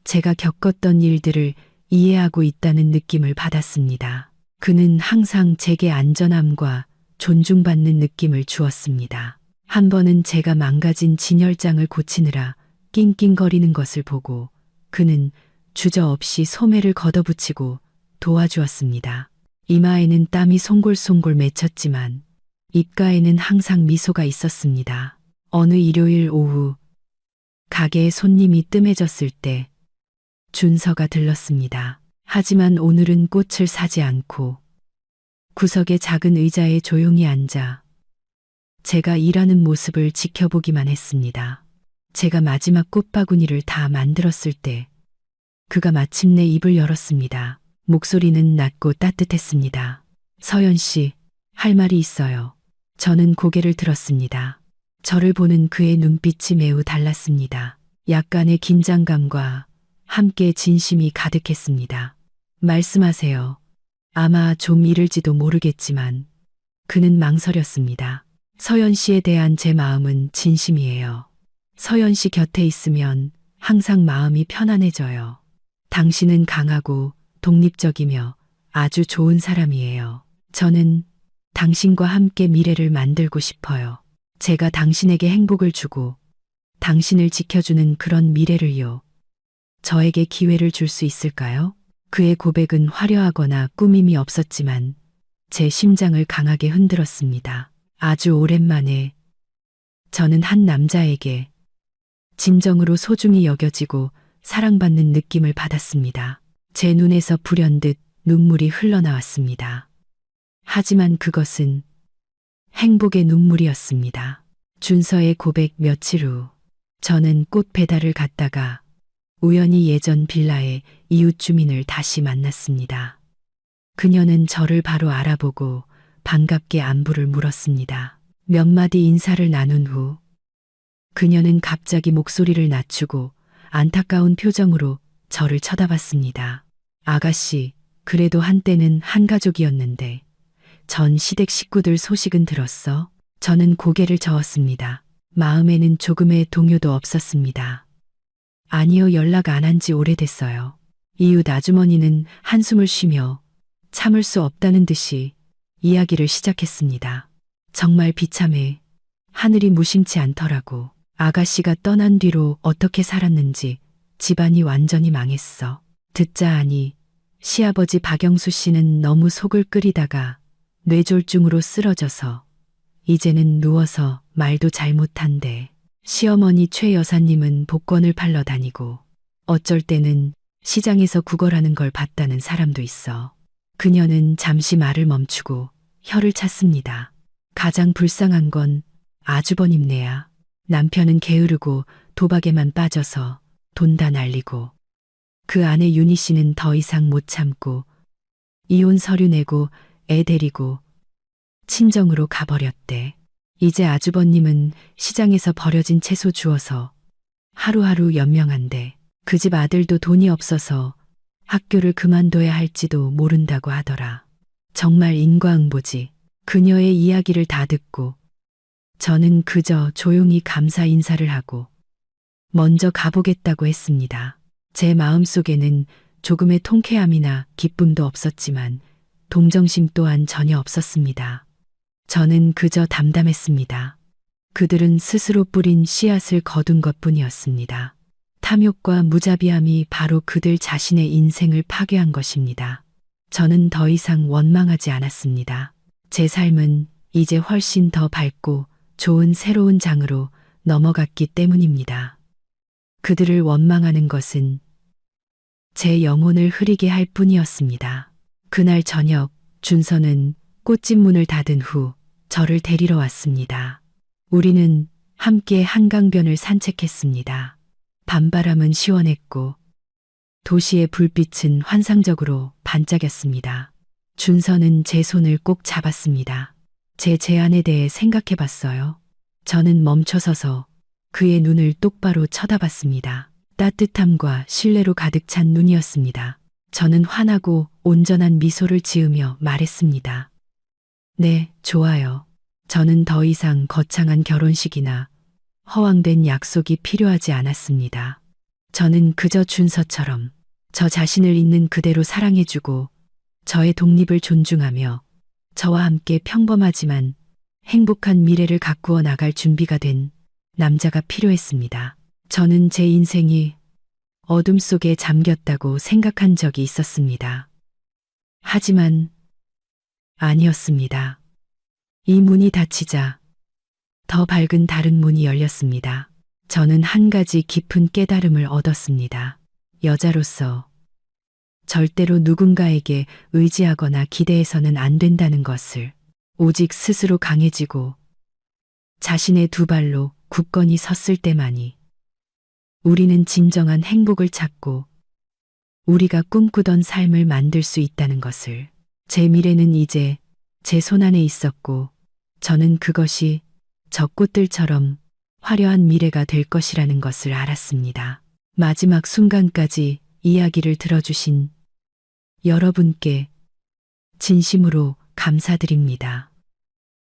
제가 겪었던 일들을 이해하고 있다는 느낌을 받았습니다. 그는 항상 제게 안전함과 존중받는 느낌을 주었습니다. 한 번은 제가 망가진 진열장을 고치느라 낑낑거리는 것을 보고 그는 주저없이 소매를 걷어붙이고 도와주었습니다. 이마에는 땀이 송골송골 맺혔지만 입가에는 항상 미소가 있었습니다. 어느 일요일 오후 가게에 손님이 뜸해졌을 때 준서가 들렀습니다. 하지만 오늘은 꽃을 사지 않고 구석의 작은 의자에 조용히 앉아 제가 일하는 모습을 지켜보기만 했습니다. 제가 마지막 꽃바구니를 다 만들었을 때 그가 마침내 입을 열었습니다. 목소리는 낮고 따뜻했습니다. 서연 씨, 할 말이 있어요. 저는 고개를 들었습니다. 저를 보는 그의 눈빛이 매우 달랐습니다. 약간의 긴장감과 함께 진심이 가득했습니다. 말씀하세요. 아마 좀 이를지도 모르겠지만 그는 망설였습니다. 서연 씨에 대한 제 마음은 진심이에요. 서연 씨 곁에 있으면 항상 마음이 편안해져요. 당신은 강하고 독립적이며 아주 좋은 사람이에요. 저는 당신과 함께 미래를 만들고 싶어요. 제가 당신에게 행복을 주고 당신을 지켜주는 그런 미래를요. 저에게 기회를 줄 수 있을까요? 그의 고백은 화려하거나 꾸밈이 없었지만 제 심장을 강하게 흔들었습니다. 아주 오랜만에 저는 한 남자에게 진정으로 소중히 여겨지고 사랑받는 느낌을 받았습니다. 제 눈에서 불현듯 눈물이 흘러나왔습니다. 하지만 그것은 행복의 눈물이었습니다. 준서의 고백 며칠 후 저는 꽃 배달을 갔다가 우연히 예전 빌라의 이웃 주민을 다시 만났습니다. 그녀는 저를 바로 알아보고 반갑게 안부를 물었습니다. 몇 마디 인사를 나눈 후 그녀는 갑자기 목소리를 낮추고 안타까운 표정으로 저를 쳐다봤습니다. 아가씨, 그래도 한때는 한 가족이었는데 전 시댁 식구들 소식은 들었어? 저는 고개를 저었습니다. 마음에는 조금의 동요도 없었습니다. 아니요, 연락 안 한 지 오래됐어요. 이웃 아주머니는 한숨을 쉬며 참을 수 없다는 듯이 이야기를 시작했습니다. 정말 비참해. 하늘이 무심치 않더라고. 아가씨가 떠난 뒤로 어떻게 살았는지 집안이 완전히 망했어. 듣자 하니 시아버지 박영수 씨는 너무 속을 끓이다가 뇌졸중으로 쓰러져서 이제는 누워서 말도 잘 못한대. 시어머니 최 여사님은 복권을 팔러 다니고 어쩔 때는 시장에서 구걸하는 걸 봤다는 사람도 있어. 그녀는 잠시 말을 멈추고 혀를 찼습니다. 가장 불쌍한 건 아주버님네야. 남편은 게으르고 도박에만 빠져서 돈 다 날리고 그 아내 윤희 씨는 더 이상 못 참고 이혼 서류 내고 애 데리고 친정으로 가버렸대. 이제 아주버님은 시장에서 버려진 채소 주워서 하루하루 연명한데 그 집 아들도 돈이 없어서 학교를 그만둬야 할지도 모른다고 하더라. 정말 인과응보지. 그녀의 이야기를 다 듣고 저는 그저 조용히 감사 인사를 하고 먼저 가보겠다고 했습니다. 제 마음속에는 조금의 통쾌함이나 기쁨도 없었지만 동정심 또한 전혀 없었습니다. 저는 그저 담담했습니다. 그들은 스스로 뿌린 씨앗을 거둔 것뿐이었습니다. 탐욕과 무자비함이 바로 그들 자신의 인생을 파괴한 것입니다. 저는 더 이상 원망하지 않았습니다. 제 삶은 이제 훨씬 더 밝고 좋은 새로운 장으로 넘어갔기 때문입니다. 그들을 원망하는 것은 제 영혼을 흐리게 할 뿐이었습니다. 그날 저녁 준서는 꽃집 문을 닫은 후 저를 데리러 왔습니다. 우리는 함께 한강변을 산책했습니다. 밤바람은 시원했고 도시의 불빛은 환상적으로 반짝였습니다. 준서는 제 손을 꼭 잡았습니다. 제 제안에 대해 생각해 봤어요. 저는 멈춰서서 그의 눈을 똑바로 쳐다봤습니다. 따뜻함과 신뢰로 가득 찬 눈이었습니다. 저는 환하고 온전한 미소를 지으며 말했습니다. 네, 좋아요. 저는 더 이상 거창한 결혼식이나 허황된 약속이 필요하지 않았습니다. 저는 그저 준서처럼 저 자신을 있는 그대로 사랑해주고 저의 독립을 존중하며 저와 함께 평범하지만 행복한 미래를 가꾸어 나갈 준비가 된 남자가 필요했습니다. 저는 제 인생이 어둠 속에 잠겼다고 생각한 적이 있었습니다. 하지만 아니었습니다. 이 문이 닫히자 더 밝은 다른 문이 열렸습니다. 저는 한 가지 깊은 깨달음을 얻었습니다. 여자로서 절대로 누군가에게 의지하거나 기대해서는 안 된다는 것을, 오직 스스로 강해지고 자신의 두 발로 굳건히 섰을 때만이 우리는 진정한 행복을 찾고 우리가 꿈꾸던 삶을 만들 수 있다는 것을. 제 미래는 이제 제 손안에 있었고 저는 그것이 저 꽃들처럼 화려한 미래가 될 것이라는 것을 알았습니다. 마지막 순간까지 이야기를 들어주신 여러분께 진심으로 감사드립니다.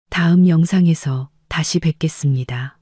다음 영상에서 다시 뵙겠습니다.